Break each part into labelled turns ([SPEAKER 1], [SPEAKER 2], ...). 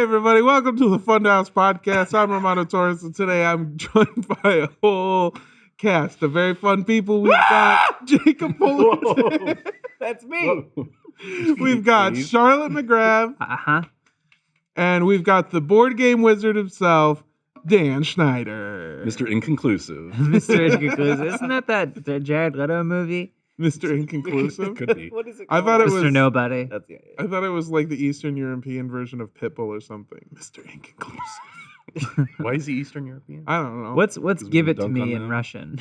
[SPEAKER 1] everybody. Welcome to the Funhaus Podcast. I'm Romano Torres, and today I'm joined by a whole cast of very fun people. We've got Jacob Fullerton.
[SPEAKER 2] That's me.
[SPEAKER 1] We've got Charlotte McGrath. And we've got the board game wizard himself, Dan Schneider.
[SPEAKER 3] Mr. Inconclusive.
[SPEAKER 2] Mr. Inconclusive. Isn't that Jared Leto movie?
[SPEAKER 1] Mr. Inconclusive?
[SPEAKER 3] Could be.
[SPEAKER 2] What is it
[SPEAKER 1] I
[SPEAKER 2] called?
[SPEAKER 1] thought it was
[SPEAKER 2] Mr. Nobody.
[SPEAKER 1] I thought it was like the Eastern European version of Pitbull or something. Mr. Inconclusive.
[SPEAKER 3] Why is he Eastern European?
[SPEAKER 1] I don't know.
[SPEAKER 2] What's give
[SPEAKER 3] we
[SPEAKER 2] it to
[SPEAKER 3] dunk
[SPEAKER 2] me
[SPEAKER 3] on
[SPEAKER 2] in
[SPEAKER 3] them?
[SPEAKER 2] Russian?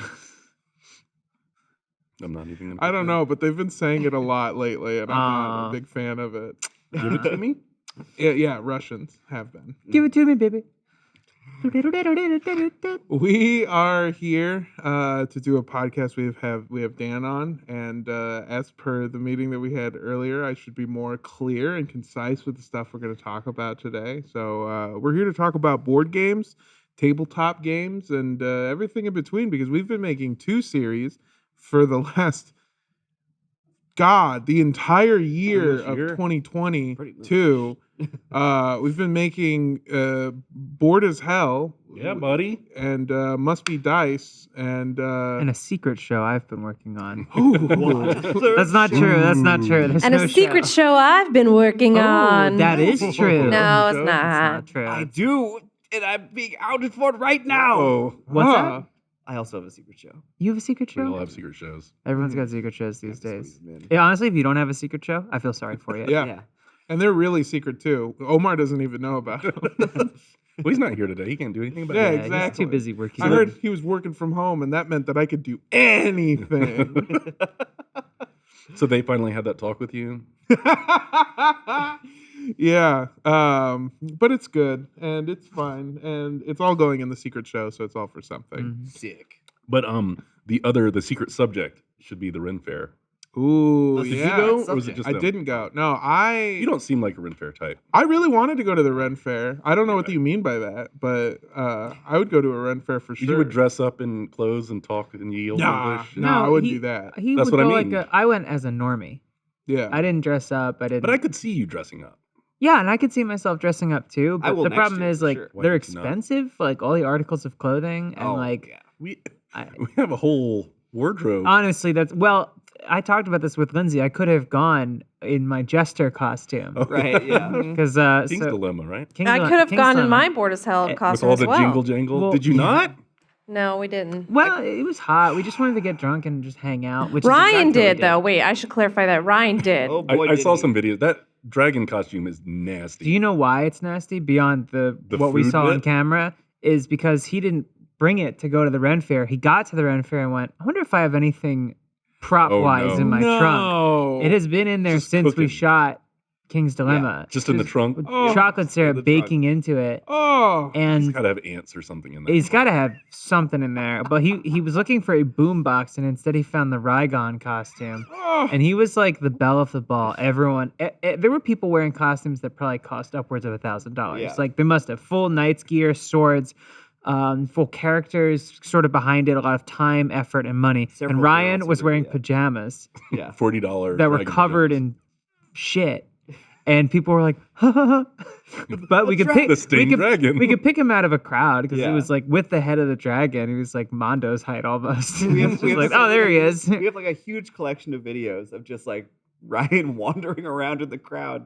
[SPEAKER 3] I'm not even gonna
[SPEAKER 1] I
[SPEAKER 3] pick
[SPEAKER 1] don't
[SPEAKER 3] that.
[SPEAKER 1] know, but they've been saying it a lot lately, and I'm not a big fan of it.
[SPEAKER 3] Give it to me.
[SPEAKER 1] Yeah, Russians have been.
[SPEAKER 2] Give it to me, baby.
[SPEAKER 1] We are here to do a podcast. We have Dan on, and as per the meeting that we had earlier, I should be more clear and concise with the stuff we're going to talk about today. So we're here to talk about board games, tabletop games, and everything in between, because we've been making two series for the last the entire year of 2022. We've been making Bored as Hell.
[SPEAKER 3] Yeah, buddy.
[SPEAKER 1] And Must Be Dice. And
[SPEAKER 2] a secret show I've been working on.
[SPEAKER 1] Ooh.
[SPEAKER 2] That's not true. That's not true. There's
[SPEAKER 4] And
[SPEAKER 2] no
[SPEAKER 4] a secret show I've been working on.
[SPEAKER 2] That is true.
[SPEAKER 4] No, it's
[SPEAKER 2] It's
[SPEAKER 4] not.
[SPEAKER 2] not true.
[SPEAKER 5] I do, and I'm being outed for it right now.
[SPEAKER 1] Oh,
[SPEAKER 2] What's that?
[SPEAKER 5] I also have a secret show.
[SPEAKER 2] You have a secret
[SPEAKER 3] We all
[SPEAKER 2] show?
[SPEAKER 3] have secret shows.
[SPEAKER 2] Everyone's got secret shows these days.
[SPEAKER 5] Man.
[SPEAKER 2] Yeah, honestly, if you don't have a secret show, I feel sorry for you.
[SPEAKER 1] Yeah. And they're really secret too. Omar doesn't even know about them.
[SPEAKER 3] Well, he's not here today. He can't do anything about
[SPEAKER 1] Yeah,
[SPEAKER 3] it.
[SPEAKER 2] He's
[SPEAKER 1] exactly.
[SPEAKER 2] too busy working.
[SPEAKER 1] I heard he was working from home, and that meant that I could do anything.
[SPEAKER 3] So they finally had that talk with you.
[SPEAKER 1] Yeah, but it's good, and it's fine, and it's all going in the secret show, so it's all for something.
[SPEAKER 2] Mhm.
[SPEAKER 5] Sick.
[SPEAKER 3] But the secret subject should be the Ren Fair.
[SPEAKER 1] Ooh,
[SPEAKER 3] Did
[SPEAKER 1] yeah.
[SPEAKER 3] you go, or was it just
[SPEAKER 1] I
[SPEAKER 3] them?
[SPEAKER 1] didn't go. No,
[SPEAKER 3] You don't seem like a Ren Fair type.
[SPEAKER 1] I really wanted to go to the Ren Fair. I don't know what you mean by that, but I would go to a Ren Fair for sure.
[SPEAKER 3] You would dress up in clothes and talk in Yale English.
[SPEAKER 1] No, I wouldn't
[SPEAKER 2] he-
[SPEAKER 1] do that.
[SPEAKER 2] He
[SPEAKER 3] That's
[SPEAKER 2] would
[SPEAKER 3] what
[SPEAKER 2] go
[SPEAKER 3] I mean.
[SPEAKER 2] I went as a normie.
[SPEAKER 1] Yeah.
[SPEAKER 2] I didn't dress up. I didn't.
[SPEAKER 3] But I could see you dressing up.
[SPEAKER 2] Yeah, and I could see myself dressing up too.
[SPEAKER 5] I
[SPEAKER 2] But
[SPEAKER 5] will
[SPEAKER 2] the
[SPEAKER 5] next
[SPEAKER 2] problem
[SPEAKER 5] year,
[SPEAKER 2] is,
[SPEAKER 5] for
[SPEAKER 2] like,
[SPEAKER 5] sure.
[SPEAKER 3] Why
[SPEAKER 2] they're
[SPEAKER 3] did you not?
[SPEAKER 2] expensive. Like all the articles of clothing, and
[SPEAKER 5] yeah.
[SPEAKER 3] We
[SPEAKER 2] I,
[SPEAKER 3] we have a whole wardrobe.
[SPEAKER 2] honestly, I talked about this with Lindsay. I could have gone in my jester costume
[SPEAKER 5] Right, yeah.
[SPEAKER 2] because
[SPEAKER 3] King's Dilemma, right?
[SPEAKER 4] I could have gone in my Bored as Hell
[SPEAKER 3] With
[SPEAKER 4] costume
[SPEAKER 3] all
[SPEAKER 4] as
[SPEAKER 3] the
[SPEAKER 4] well.
[SPEAKER 3] jingle jangle.
[SPEAKER 2] Well,
[SPEAKER 3] Did you
[SPEAKER 2] yeah.
[SPEAKER 3] not?
[SPEAKER 4] No, we didn't.
[SPEAKER 2] Well, it was hot. We just wanted to get drunk and just hang out. Which
[SPEAKER 4] Ryan
[SPEAKER 2] is exactly what we
[SPEAKER 4] did, though. Wait, I should clarify that. Ryan did.
[SPEAKER 5] Oh boy,
[SPEAKER 3] I
[SPEAKER 5] did
[SPEAKER 3] saw
[SPEAKER 5] he.
[SPEAKER 3] some videos. That dragon costume is nasty.
[SPEAKER 2] Do you know why it's nasty beyond
[SPEAKER 3] The
[SPEAKER 2] what we
[SPEAKER 3] food
[SPEAKER 2] saw on
[SPEAKER 3] bit?
[SPEAKER 2] camera? Is because he didn't bring it to go to the Ren Fair. He got to the Ren Fair and went, I wonder if I have anything prop-wise
[SPEAKER 3] no.
[SPEAKER 2] in my trunk.
[SPEAKER 1] No.
[SPEAKER 2] It has been in there
[SPEAKER 3] Just
[SPEAKER 2] since we
[SPEAKER 3] cooking.
[SPEAKER 2] shot King's Dilemma.
[SPEAKER 3] Just in the trunk?
[SPEAKER 2] With
[SPEAKER 1] Oh.
[SPEAKER 2] chocolate
[SPEAKER 3] In
[SPEAKER 2] syrup
[SPEAKER 3] the
[SPEAKER 2] baking into it.
[SPEAKER 1] Oh.
[SPEAKER 3] He's
[SPEAKER 2] And
[SPEAKER 3] got to have ants or something in there.
[SPEAKER 2] he's got to have something in there. But he was looking for a boombox, and instead he found the Rygon costume.
[SPEAKER 1] Oh.
[SPEAKER 2] And he was like the belle of the ball. Everyone, there were people wearing costumes that probably cost upwards of $1,000.
[SPEAKER 5] Yeah.
[SPEAKER 2] Like they must have full knight's gear, swords, full characters, sort of behind it, a lot of time, effort, and money.
[SPEAKER 5] Several
[SPEAKER 2] And Ryan
[SPEAKER 5] girls
[SPEAKER 2] was
[SPEAKER 5] with it,
[SPEAKER 2] wearing
[SPEAKER 5] yeah.
[SPEAKER 2] pajamas
[SPEAKER 5] Yeah.
[SPEAKER 3] $40
[SPEAKER 2] that were
[SPEAKER 3] dragon
[SPEAKER 2] covered
[SPEAKER 3] pajamas.
[SPEAKER 2] in shit. And people were like, ha, ha, ha. But we could pick
[SPEAKER 3] The Sting Dragon.
[SPEAKER 2] We could pick him out of a crowd because
[SPEAKER 5] Yeah.
[SPEAKER 2] it was like with the head of the dragon. He was like Mondo's height almost.
[SPEAKER 5] We have-
[SPEAKER 2] It's
[SPEAKER 5] we
[SPEAKER 2] just
[SPEAKER 5] have
[SPEAKER 2] like, oh, there he is.
[SPEAKER 5] We have like a huge collection of videos of just like Ryan wandering around in the crowd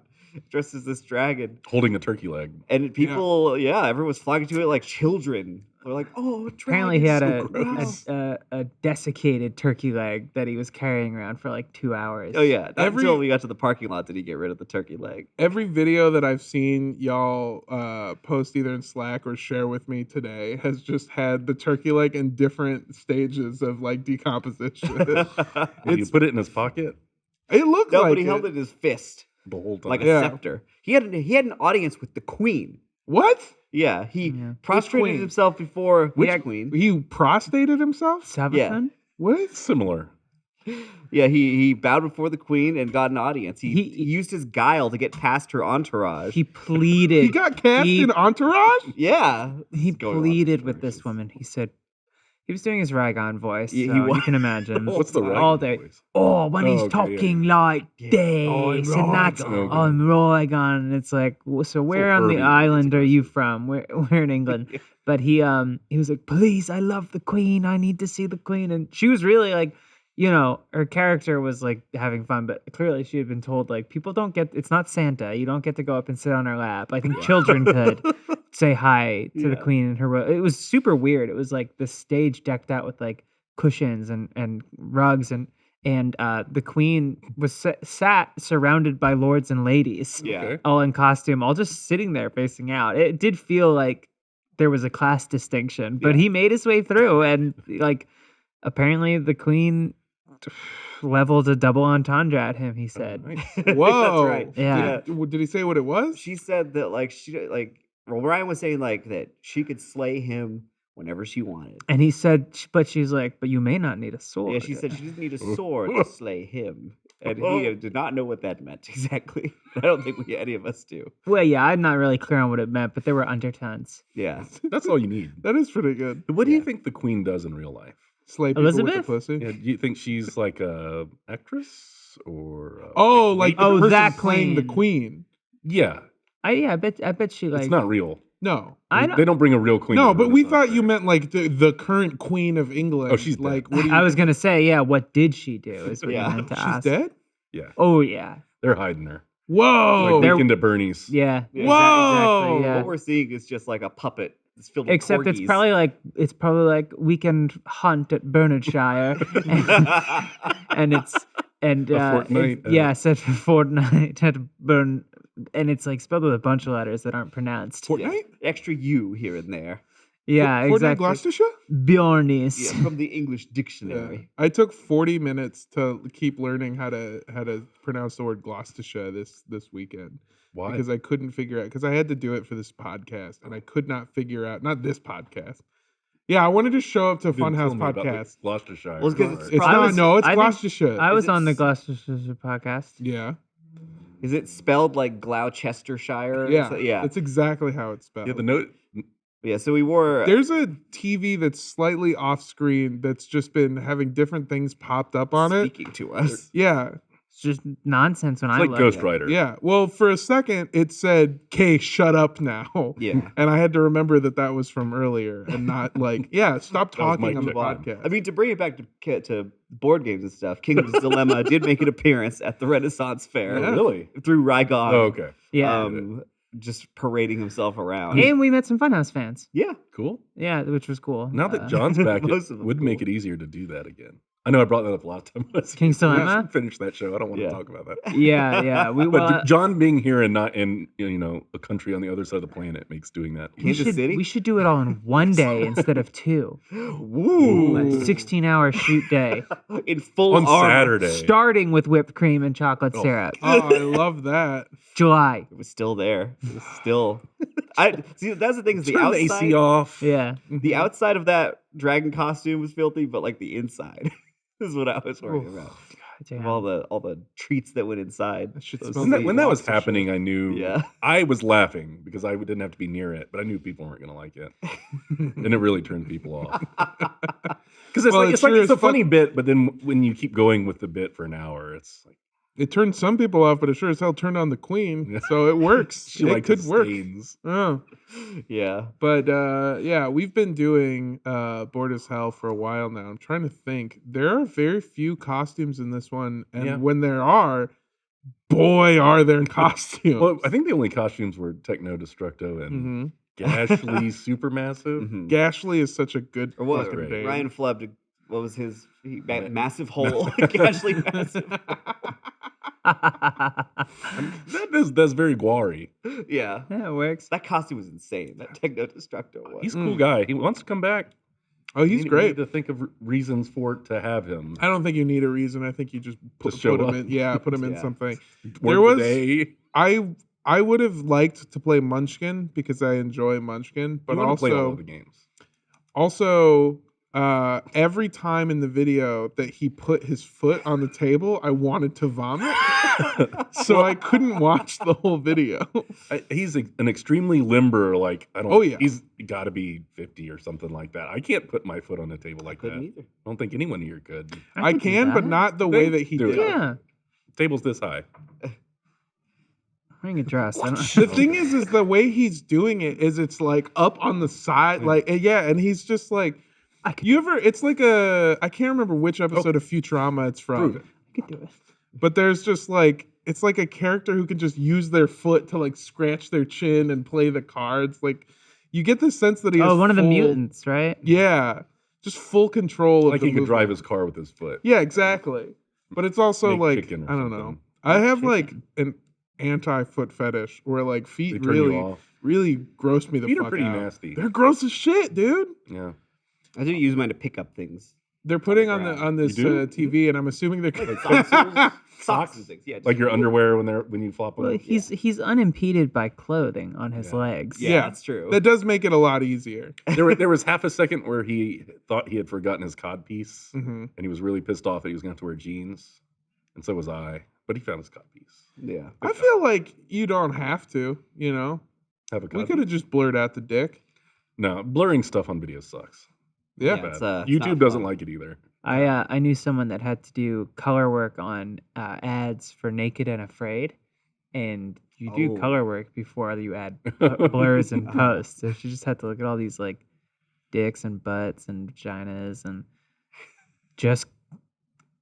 [SPEAKER 5] dressed as this dragon.
[SPEAKER 3] holding a turkey leg.
[SPEAKER 5] And people, everyone was flocking to it like children. They're like, oh, a dragon.
[SPEAKER 2] Apparently, he had
[SPEAKER 3] so gross.
[SPEAKER 2] a desiccated turkey leg that he was carrying around for like 2 hours.
[SPEAKER 5] Oh, yeah. Not
[SPEAKER 1] Every-
[SPEAKER 5] until we got to the parking lot did he get rid of the turkey leg.
[SPEAKER 1] Every video that I've seen y'all post either in Slack or share with me today has just had the turkey leg in different stages of like decomposition.
[SPEAKER 3] Did you
[SPEAKER 1] It's-
[SPEAKER 3] put it in his pocket
[SPEAKER 1] It looked
[SPEAKER 5] No,
[SPEAKER 1] like
[SPEAKER 5] but he held it in his fist
[SPEAKER 3] the whole time?
[SPEAKER 5] like a
[SPEAKER 1] Yeah.
[SPEAKER 5] scepter. He had an audience with the queen.
[SPEAKER 1] What?
[SPEAKER 5] Yeah, he
[SPEAKER 2] Yeah.
[SPEAKER 5] prostrated
[SPEAKER 1] queen?
[SPEAKER 5] himself before
[SPEAKER 1] Which
[SPEAKER 5] the queen.
[SPEAKER 1] He prostated himself?
[SPEAKER 2] Sabathun?
[SPEAKER 1] What?
[SPEAKER 3] Similar.
[SPEAKER 5] Yeah, he bowed before the queen and got an audience. He
[SPEAKER 2] He-
[SPEAKER 5] used his guile to get past her entourage.
[SPEAKER 2] He pleaded.
[SPEAKER 1] He got cast
[SPEAKER 2] He-
[SPEAKER 1] in Entourage?
[SPEAKER 5] yeah.
[SPEAKER 2] He
[SPEAKER 5] Going on
[SPEAKER 2] pleaded
[SPEAKER 5] for
[SPEAKER 2] with this
[SPEAKER 5] generations.
[SPEAKER 2] woman. He said, He was doing his Rygon voice,
[SPEAKER 5] Yeah,
[SPEAKER 2] so
[SPEAKER 5] he
[SPEAKER 2] you
[SPEAKER 5] was.
[SPEAKER 2] can imagine.
[SPEAKER 3] What's the right
[SPEAKER 2] all day?
[SPEAKER 3] voice?
[SPEAKER 2] Oh, when he's
[SPEAKER 3] okay, yeah,
[SPEAKER 2] talking
[SPEAKER 3] yeah.
[SPEAKER 2] like
[SPEAKER 5] Yeah.
[SPEAKER 2] this, and that's
[SPEAKER 3] Rygon.
[SPEAKER 2] I'm Rygon. And it's like, so where on the
[SPEAKER 3] pervy,
[SPEAKER 2] island
[SPEAKER 3] it's
[SPEAKER 2] are you
[SPEAKER 3] aggressive.
[SPEAKER 2] from? We're in England.
[SPEAKER 5] Yeah.
[SPEAKER 2] But he was like, please, I love the Queen. I need to see the Queen. And she was really like, her character was like having fun, but clearly she had been told like people don't get. It's not Santa. You don't get to go up and sit on her lap. I think
[SPEAKER 5] Yeah.
[SPEAKER 2] children could say hi to the
[SPEAKER 5] Yeah.
[SPEAKER 2] Queen and her. It was super weird. It was like the stage decked out with like cushions and rugs and the Queen was sat surrounded by lords and ladies,
[SPEAKER 5] Yeah.
[SPEAKER 3] Okay.
[SPEAKER 2] all in costume, all just sitting there facing out. It did feel like there was a class distinction, but
[SPEAKER 5] Yeah.
[SPEAKER 2] he made his way through, and like apparently the Queen leveled a double entendre at him. He said,
[SPEAKER 3] Nice.
[SPEAKER 1] Whoa.
[SPEAKER 5] That's right.
[SPEAKER 2] Yeah.
[SPEAKER 1] Did he say what it was?
[SPEAKER 5] She said that Ryan was saying like that she could slay him whenever she wanted.
[SPEAKER 2] and he said, but she's like, but you may not need a sword.
[SPEAKER 5] Yeah, she said she didn't need a sword to slay him. And he did not know what that meant exactly. I don't think any of us do.
[SPEAKER 2] Well, yeah, I'm not really clear on what it meant, but there were undertones.
[SPEAKER 5] Yeah.
[SPEAKER 3] That's all you need.
[SPEAKER 1] That is pretty good.
[SPEAKER 3] What do you
[SPEAKER 5] Yeah.
[SPEAKER 3] think the Queen does in real life?
[SPEAKER 1] Slay people with the
[SPEAKER 2] Elizabeth?
[SPEAKER 1] pussy.
[SPEAKER 3] Yeah, do you think she's like a actress or?
[SPEAKER 1] Oh, like the
[SPEAKER 2] Oh,
[SPEAKER 1] person
[SPEAKER 2] that
[SPEAKER 1] playing the
[SPEAKER 2] Queen.
[SPEAKER 1] Queen.
[SPEAKER 3] yeah,
[SPEAKER 2] I bet she like.
[SPEAKER 3] it's not real.
[SPEAKER 1] No.
[SPEAKER 3] They don't bring a real queen.
[SPEAKER 1] No,
[SPEAKER 3] to the
[SPEAKER 1] but we
[SPEAKER 3] Renaissance
[SPEAKER 1] thought you
[SPEAKER 3] Fair.
[SPEAKER 1] meant like the current Queen of England.
[SPEAKER 3] Oh, she's dead.
[SPEAKER 1] like what do you
[SPEAKER 2] I was gonna say, yeah. What did she do? Is what
[SPEAKER 5] Yeah.
[SPEAKER 2] you meant to
[SPEAKER 1] She's
[SPEAKER 2] ask.
[SPEAKER 1] dead?
[SPEAKER 3] Yeah,
[SPEAKER 2] Oh yeah,
[SPEAKER 3] they're hiding her.
[SPEAKER 1] Whoa.
[SPEAKER 3] Like
[SPEAKER 2] they're-
[SPEAKER 3] Weekend at Bernie's.
[SPEAKER 2] yeah.
[SPEAKER 5] Yeah,
[SPEAKER 1] Whoa.
[SPEAKER 2] Exactly. Yeah.
[SPEAKER 5] What we're seeing is just like a puppet. It's filled with
[SPEAKER 2] Except
[SPEAKER 5] corgis.
[SPEAKER 2] it's probably like weekend hunt at Bernardshire, and it's
[SPEAKER 3] fortnight,
[SPEAKER 2] yeah, set for fortnight at Burn, and it's like spelled with a bunch of letters that aren't pronounced.
[SPEAKER 1] Fortnite?
[SPEAKER 5] Extra U here and there.
[SPEAKER 2] Yeah,
[SPEAKER 1] Fortnite
[SPEAKER 2] exactly.
[SPEAKER 1] Gloucestershire?
[SPEAKER 2] Bjornis.
[SPEAKER 5] Yeah, from the English
[SPEAKER 1] Yeah.
[SPEAKER 5] dictionary.
[SPEAKER 1] I took 40 minutes to keep learning how to pronounce the word Gloucestershire this weekend.
[SPEAKER 3] Why?
[SPEAKER 1] Because I couldn't figure out because I had to do it for this podcast and I could not figure out not this podcast. Yeah, I wanted to show up to
[SPEAKER 3] You didn't
[SPEAKER 1] Funhaus
[SPEAKER 3] tell me about the
[SPEAKER 1] Podcast.
[SPEAKER 3] Gloucestershire.
[SPEAKER 5] Well, it's 'cause it's
[SPEAKER 1] It's
[SPEAKER 5] probably-
[SPEAKER 1] not
[SPEAKER 5] was-
[SPEAKER 1] no, it's
[SPEAKER 2] I think-
[SPEAKER 1] Gloucestershire.
[SPEAKER 2] I was
[SPEAKER 5] Is
[SPEAKER 2] on the
[SPEAKER 5] it-
[SPEAKER 2] Gloucestershire podcast.
[SPEAKER 1] yeah.
[SPEAKER 5] Is it spelled like Gloucestershire?
[SPEAKER 1] Yeah.
[SPEAKER 5] Yeah.
[SPEAKER 1] That's exactly how it's spelled.
[SPEAKER 3] Yeah, the note.
[SPEAKER 5] Yeah. So we wore.
[SPEAKER 1] There's a TV that's slightly off screen that's just been having different things popped up on it.
[SPEAKER 5] speaking to us.
[SPEAKER 1] Yeah.
[SPEAKER 2] It's just nonsense when
[SPEAKER 3] It's
[SPEAKER 2] I
[SPEAKER 3] like
[SPEAKER 2] look.
[SPEAKER 3] Ghost Rider.
[SPEAKER 1] Yeah. Well, for a second it said, "Kay, shut up now."
[SPEAKER 5] Yeah.
[SPEAKER 1] And I had to remember that was from earlier and not like, yeah, stop
[SPEAKER 3] That was
[SPEAKER 1] talking
[SPEAKER 3] my
[SPEAKER 1] on the
[SPEAKER 3] tip.
[SPEAKER 1] podcast.
[SPEAKER 5] I mean, to bring it back to board games and stuff, Kingdom's Dilemma did make an appearance at the Renaissance Fair
[SPEAKER 3] Oh, really?
[SPEAKER 5] through Rygon.
[SPEAKER 3] Oh, okay.
[SPEAKER 2] Yeah.
[SPEAKER 5] Just parading himself around.
[SPEAKER 2] And we met some Funhouse fans.
[SPEAKER 5] Yeah.
[SPEAKER 3] Cool.
[SPEAKER 2] Yeah, which was cool.
[SPEAKER 3] Now that John's back,
[SPEAKER 5] Most
[SPEAKER 3] it
[SPEAKER 5] of them
[SPEAKER 3] would
[SPEAKER 5] cool.
[SPEAKER 3] make it easier to do that again. I know I brought that up last time.
[SPEAKER 2] King's Dilemma?
[SPEAKER 3] Finish that show. I don't want
[SPEAKER 5] Yeah.
[SPEAKER 3] to talk about that.
[SPEAKER 2] Yeah. We
[SPEAKER 3] But John being here and not in a country on the other side of the planet makes doing that.
[SPEAKER 5] Kansas City?
[SPEAKER 2] we should do it all in one day instead of two.
[SPEAKER 5] Woo.
[SPEAKER 2] A 16-hour shoot day,
[SPEAKER 5] In full
[SPEAKER 3] On
[SPEAKER 5] armor.
[SPEAKER 3] Saturday.
[SPEAKER 2] starting with whipped cream and chocolate syrup.
[SPEAKER 1] Oh, I love that.
[SPEAKER 2] July.
[SPEAKER 5] It was still there. It was still. I see. That's the thing. Is the
[SPEAKER 3] Turn the
[SPEAKER 5] outside,
[SPEAKER 3] AC off.
[SPEAKER 2] Yeah.
[SPEAKER 5] the outside of that dragon costume was filthy, but like the inside is what I was worried about.
[SPEAKER 2] Damn.
[SPEAKER 5] Of all the treats that went inside.
[SPEAKER 1] That shit
[SPEAKER 5] Those
[SPEAKER 1] smells
[SPEAKER 3] When that,
[SPEAKER 1] like
[SPEAKER 3] when that was
[SPEAKER 1] Gloucestershire.
[SPEAKER 3] happening, I knew.
[SPEAKER 5] Yeah.
[SPEAKER 3] I was laughing because I didn't have to be near it, but I knew people weren't going to like it, and it really turned people off. Because
[SPEAKER 1] Well, it sure
[SPEAKER 3] it's
[SPEAKER 1] as
[SPEAKER 3] a
[SPEAKER 1] fuck-
[SPEAKER 3] funny bit, but then when you keep going with the bit for an hour, it's like
[SPEAKER 1] It turned some people off, but it sure as hell turned on the Queen.
[SPEAKER 3] Yeah.
[SPEAKER 1] So it works.
[SPEAKER 3] she
[SPEAKER 1] it
[SPEAKER 3] liked
[SPEAKER 1] could
[SPEAKER 3] the
[SPEAKER 1] work.
[SPEAKER 3] stains.
[SPEAKER 1] Oh.
[SPEAKER 5] Yeah.
[SPEAKER 1] But yeah, we've been doing Bored as Hell for a while now. I'm trying to think. There are very few costumes in this one, and
[SPEAKER 3] Yeah.
[SPEAKER 1] when there are, boy, are there costumes.
[SPEAKER 3] Well, I think the only costumes were Techno Destructo and Gashly Supermassive.
[SPEAKER 5] Mhm.
[SPEAKER 1] Gashly is such a good
[SPEAKER 5] Or what?
[SPEAKER 1] fucking name.
[SPEAKER 5] Ryan Flubb. What was his massive hole? Casually massive.
[SPEAKER 3] That's very Guari.
[SPEAKER 5] Yeah.
[SPEAKER 2] Yeah, it works.
[SPEAKER 5] That costume was insane. That Techno Destructo was.
[SPEAKER 3] He's a cool guy. He wants to come back.
[SPEAKER 1] Oh, he's
[SPEAKER 3] We
[SPEAKER 1] great.
[SPEAKER 3] need to think of reasons for it to have him.
[SPEAKER 1] I don't think you need a reason. I think you just put
[SPEAKER 3] show
[SPEAKER 1] him
[SPEAKER 3] up.
[SPEAKER 1] in. Yeah, put him in
[SPEAKER 5] Yeah.
[SPEAKER 1] something.
[SPEAKER 3] Word
[SPEAKER 1] There
[SPEAKER 3] of
[SPEAKER 1] was-
[SPEAKER 3] the day.
[SPEAKER 1] I would have liked to play Munchkin because I enjoy Munchkin, but
[SPEAKER 3] You wanna play all
[SPEAKER 1] also
[SPEAKER 3] of the games.
[SPEAKER 1] every time in the video that he put his foot on the table, I wanted to vomit. So I couldn't watch the whole video.
[SPEAKER 3] He's an extremely limber, like, I don't.
[SPEAKER 1] Oh, yeah.
[SPEAKER 3] He's got to be 50 or something like that. I can't put my foot on a table like that.
[SPEAKER 5] Couldn't either.
[SPEAKER 3] I don't think anyone here could.
[SPEAKER 1] I
[SPEAKER 2] could do
[SPEAKER 1] can, but
[SPEAKER 2] that.
[SPEAKER 1] not the
[SPEAKER 3] You
[SPEAKER 1] way
[SPEAKER 3] think?
[SPEAKER 1] that he
[SPEAKER 3] Do
[SPEAKER 1] did.
[SPEAKER 3] it.
[SPEAKER 2] Yeah.
[SPEAKER 3] Table's this high.
[SPEAKER 2] Wearing a dress. I don't-
[SPEAKER 1] The thing is the way he's doing it is it's like up on the side, like yeah, and he's just like,
[SPEAKER 2] I could,
[SPEAKER 1] you ever? It's like I can't remember which episode of Futurama it's
[SPEAKER 3] Prove
[SPEAKER 1] from,
[SPEAKER 3] it.
[SPEAKER 2] I could do it.
[SPEAKER 1] but there's just like it's like a character who can just use their foot to like scratch their chin and play the cards. Like you get the sense that he has
[SPEAKER 2] Oh, one of the
[SPEAKER 1] full-
[SPEAKER 2] mutants, right?
[SPEAKER 1] Yeah, just full control of
[SPEAKER 3] Like
[SPEAKER 1] the
[SPEAKER 3] he could drive
[SPEAKER 1] movement.
[SPEAKER 3] his car with his foot.
[SPEAKER 1] Yeah, exactly. But it's also
[SPEAKER 3] Make
[SPEAKER 1] like
[SPEAKER 3] chicken or
[SPEAKER 1] I don't know.
[SPEAKER 3] something.
[SPEAKER 1] I have
[SPEAKER 2] Chicken.
[SPEAKER 1] like an anti-foot fetish where like
[SPEAKER 3] They
[SPEAKER 1] feet
[SPEAKER 3] turn you
[SPEAKER 1] really
[SPEAKER 3] off.
[SPEAKER 1] really gross me the
[SPEAKER 3] Feet are
[SPEAKER 1] fuck
[SPEAKER 3] pretty
[SPEAKER 1] out.
[SPEAKER 3] nasty.
[SPEAKER 1] They're gross as shit, dude.
[SPEAKER 3] Yeah.
[SPEAKER 5] I do use mine to pick up things.
[SPEAKER 1] They're putting
[SPEAKER 5] the
[SPEAKER 1] on the
[SPEAKER 5] ground.
[SPEAKER 1] on this
[SPEAKER 3] You do?
[SPEAKER 1] TV, and I'm assuming they're
[SPEAKER 5] Socks and things. Yeah,
[SPEAKER 3] Like
[SPEAKER 5] just-
[SPEAKER 3] your underwear when you flop them.
[SPEAKER 2] Well, he's unimpeded by clothing on his
[SPEAKER 3] Yeah.
[SPEAKER 2] legs.
[SPEAKER 5] Yeah,
[SPEAKER 1] Yeah.
[SPEAKER 5] that's true.
[SPEAKER 1] That does make it a lot easier.
[SPEAKER 3] There was half a second where he thought he had forgotten his cod piece,
[SPEAKER 1] hmm
[SPEAKER 3] and he was really pissed off that he was going to have to wear jeans, and so was I. But he found his cod piece.
[SPEAKER 5] Yeah.
[SPEAKER 1] I feel like you don't have to. You know,
[SPEAKER 3] Have a
[SPEAKER 1] we
[SPEAKER 3] cod
[SPEAKER 1] could have
[SPEAKER 3] piece?
[SPEAKER 1] just blurred out the dick.
[SPEAKER 3] No, blurring stuff on video sucks.
[SPEAKER 1] Yeah.
[SPEAKER 5] Yeah.
[SPEAKER 3] Bad.
[SPEAKER 5] it's not
[SPEAKER 3] YouTube doesn't
[SPEAKER 5] fun.
[SPEAKER 3] like it either.
[SPEAKER 2] I knew someone that had to do color work on ads for Naked and Afraid, and you do
[SPEAKER 5] Oh.
[SPEAKER 2] color work before you add blurs and posts. So she just had to look at all these like dicks and butts and vaginas and just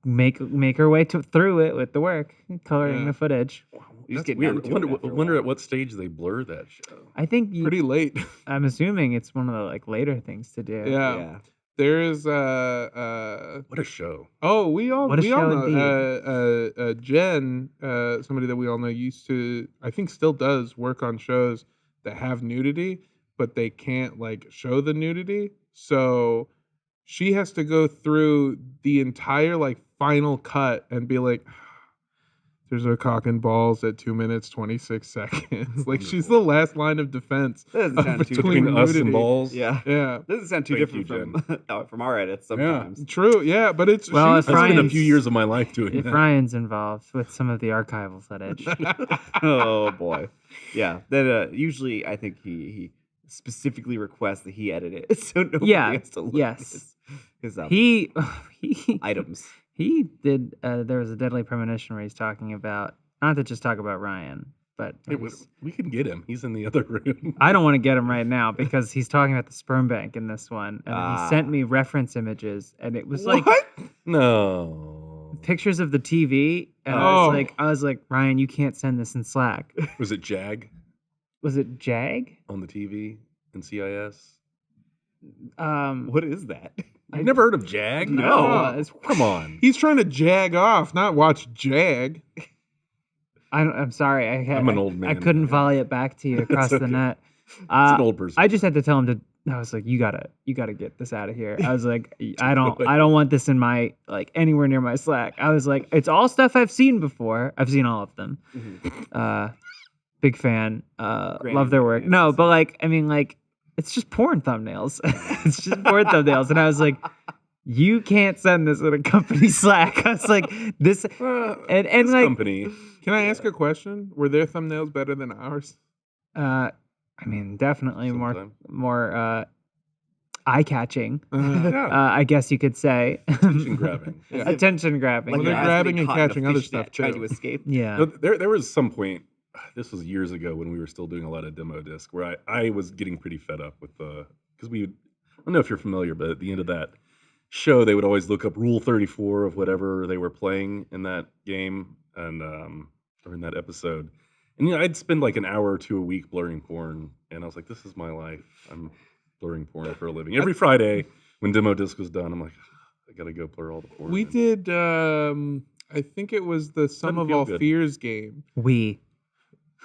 [SPEAKER 2] make her way through it with the work, coloring
[SPEAKER 1] Yeah.
[SPEAKER 2] the footage.
[SPEAKER 5] You just
[SPEAKER 3] That's
[SPEAKER 5] get
[SPEAKER 3] weird.
[SPEAKER 5] numb to
[SPEAKER 3] I wonder,
[SPEAKER 5] it after a
[SPEAKER 3] wonder
[SPEAKER 5] while.
[SPEAKER 3] at what stage they blur that show.
[SPEAKER 2] I think you,
[SPEAKER 1] Pretty late.
[SPEAKER 2] I'm assuming it's one of the like later things to do.
[SPEAKER 1] Yeah.
[SPEAKER 5] Yeah.
[SPEAKER 1] There is
[SPEAKER 3] What a show!
[SPEAKER 1] oh
[SPEAKER 2] What a
[SPEAKER 1] we all
[SPEAKER 2] show
[SPEAKER 1] know Jen, somebody that we all know used to, I think still does work on shows that have nudity, but they can't like show the nudity. So she has to go through the entire like final cut and be like, there's a cock and balls at 2 minutes 26 seconds. Like she's the last line of defense.
[SPEAKER 5] That doesn't sound too
[SPEAKER 1] Between
[SPEAKER 3] Between us
[SPEAKER 1] nudity.
[SPEAKER 3] and balls.
[SPEAKER 5] Yeah.
[SPEAKER 1] Yeah.
[SPEAKER 5] Doesn't sound too
[SPEAKER 3] Thank
[SPEAKER 5] different
[SPEAKER 3] you,
[SPEAKER 5] from our edits sometimes.
[SPEAKER 1] True. Yeah, but it's
[SPEAKER 2] Well,
[SPEAKER 1] she's
[SPEAKER 2] if
[SPEAKER 3] That's been a
[SPEAKER 2] Ryan's-
[SPEAKER 3] few years of my life doing
[SPEAKER 2] If
[SPEAKER 3] that.
[SPEAKER 2] Ryan's involved with some of the archival footage.
[SPEAKER 5] Oh boy. Yeah. Then usually I think he specifically requests that he edit it so nobody
[SPEAKER 2] Yeah,
[SPEAKER 5] has to look
[SPEAKER 2] yes.
[SPEAKER 5] at his
[SPEAKER 2] he
[SPEAKER 5] items.
[SPEAKER 2] he did there was a deadly premonition where he's talking about, not to just talk about Ryan, but
[SPEAKER 3] We can get him. He's in the other room.
[SPEAKER 2] I don't want to get him right now because he's talking about the sperm bank in this one, and then he sent me reference images, and it was like
[SPEAKER 1] What?
[SPEAKER 3] No.
[SPEAKER 2] pictures of the TV, and
[SPEAKER 1] Oh.
[SPEAKER 2] I was like, Ryan, you can't send this in Slack.
[SPEAKER 3] Was it Jag
[SPEAKER 2] Was it Jag?
[SPEAKER 3] on the TV in CIS?
[SPEAKER 5] What is that?
[SPEAKER 3] I've never heard of Jag.
[SPEAKER 2] No. It's-
[SPEAKER 3] Come on.
[SPEAKER 1] He's trying to jag off, not watch Jag.
[SPEAKER 2] I'm sorry,
[SPEAKER 3] I'm an old
[SPEAKER 2] I
[SPEAKER 3] man.
[SPEAKER 2] couldn't volley it back to you
[SPEAKER 3] It's
[SPEAKER 2] across the
[SPEAKER 3] okay.
[SPEAKER 2] net.
[SPEAKER 3] It's an old person.
[SPEAKER 2] I just had to tell him to. I was like, you gotta get this out of here. I was like, I don't want this in my like anywhere near my Slack. I was like, it's all stuff I've seen before. I've seen all of them. Big fan. Love their work.
[SPEAKER 5] fans,
[SPEAKER 2] No,
[SPEAKER 5] so-
[SPEAKER 2] but like, I mean, like, it's just porn thumbnails. It's just porn thumbnails. And I was like, you can't send this in a company Slack. I was like, this and
[SPEAKER 3] this
[SPEAKER 2] like,
[SPEAKER 3] company.
[SPEAKER 1] Can I ask a question? Were their thumbnails better than ours?
[SPEAKER 2] I mean, definitely
[SPEAKER 3] Sometime.
[SPEAKER 2] more eye catching.
[SPEAKER 3] Yeah.
[SPEAKER 2] I guess you could say.
[SPEAKER 3] Attention grabbing.
[SPEAKER 1] Yeah.
[SPEAKER 2] Attention grabbing.
[SPEAKER 1] Well,
[SPEAKER 5] your
[SPEAKER 1] they're
[SPEAKER 5] eyes
[SPEAKER 1] grabbing
[SPEAKER 5] getting
[SPEAKER 1] and
[SPEAKER 5] caught in a
[SPEAKER 1] catching other
[SPEAKER 5] fish
[SPEAKER 1] stuff,
[SPEAKER 5] net trying
[SPEAKER 1] too.
[SPEAKER 5] to escape.
[SPEAKER 2] Yeah.
[SPEAKER 3] No, there was some point, this was years ago when we were still doing a lot of demo disc, where I was getting pretty fed up with because I don't know if you're familiar, but at the end of that show, they would always look up Rule 34 of whatever they were playing in that game and or in that episode. And I'd spend like an hour or two a week blurring porn, and I was like, this is my life. I'm blurring porn for a living. Every Friday when demo disc was done, I'm like, I gotta go blur all the porn.
[SPEAKER 1] We
[SPEAKER 3] in.
[SPEAKER 1] did, I think it was the Sum
[SPEAKER 3] Doesn't
[SPEAKER 1] of
[SPEAKER 3] feel
[SPEAKER 1] All
[SPEAKER 3] good.
[SPEAKER 1] Fears game.
[SPEAKER 2] We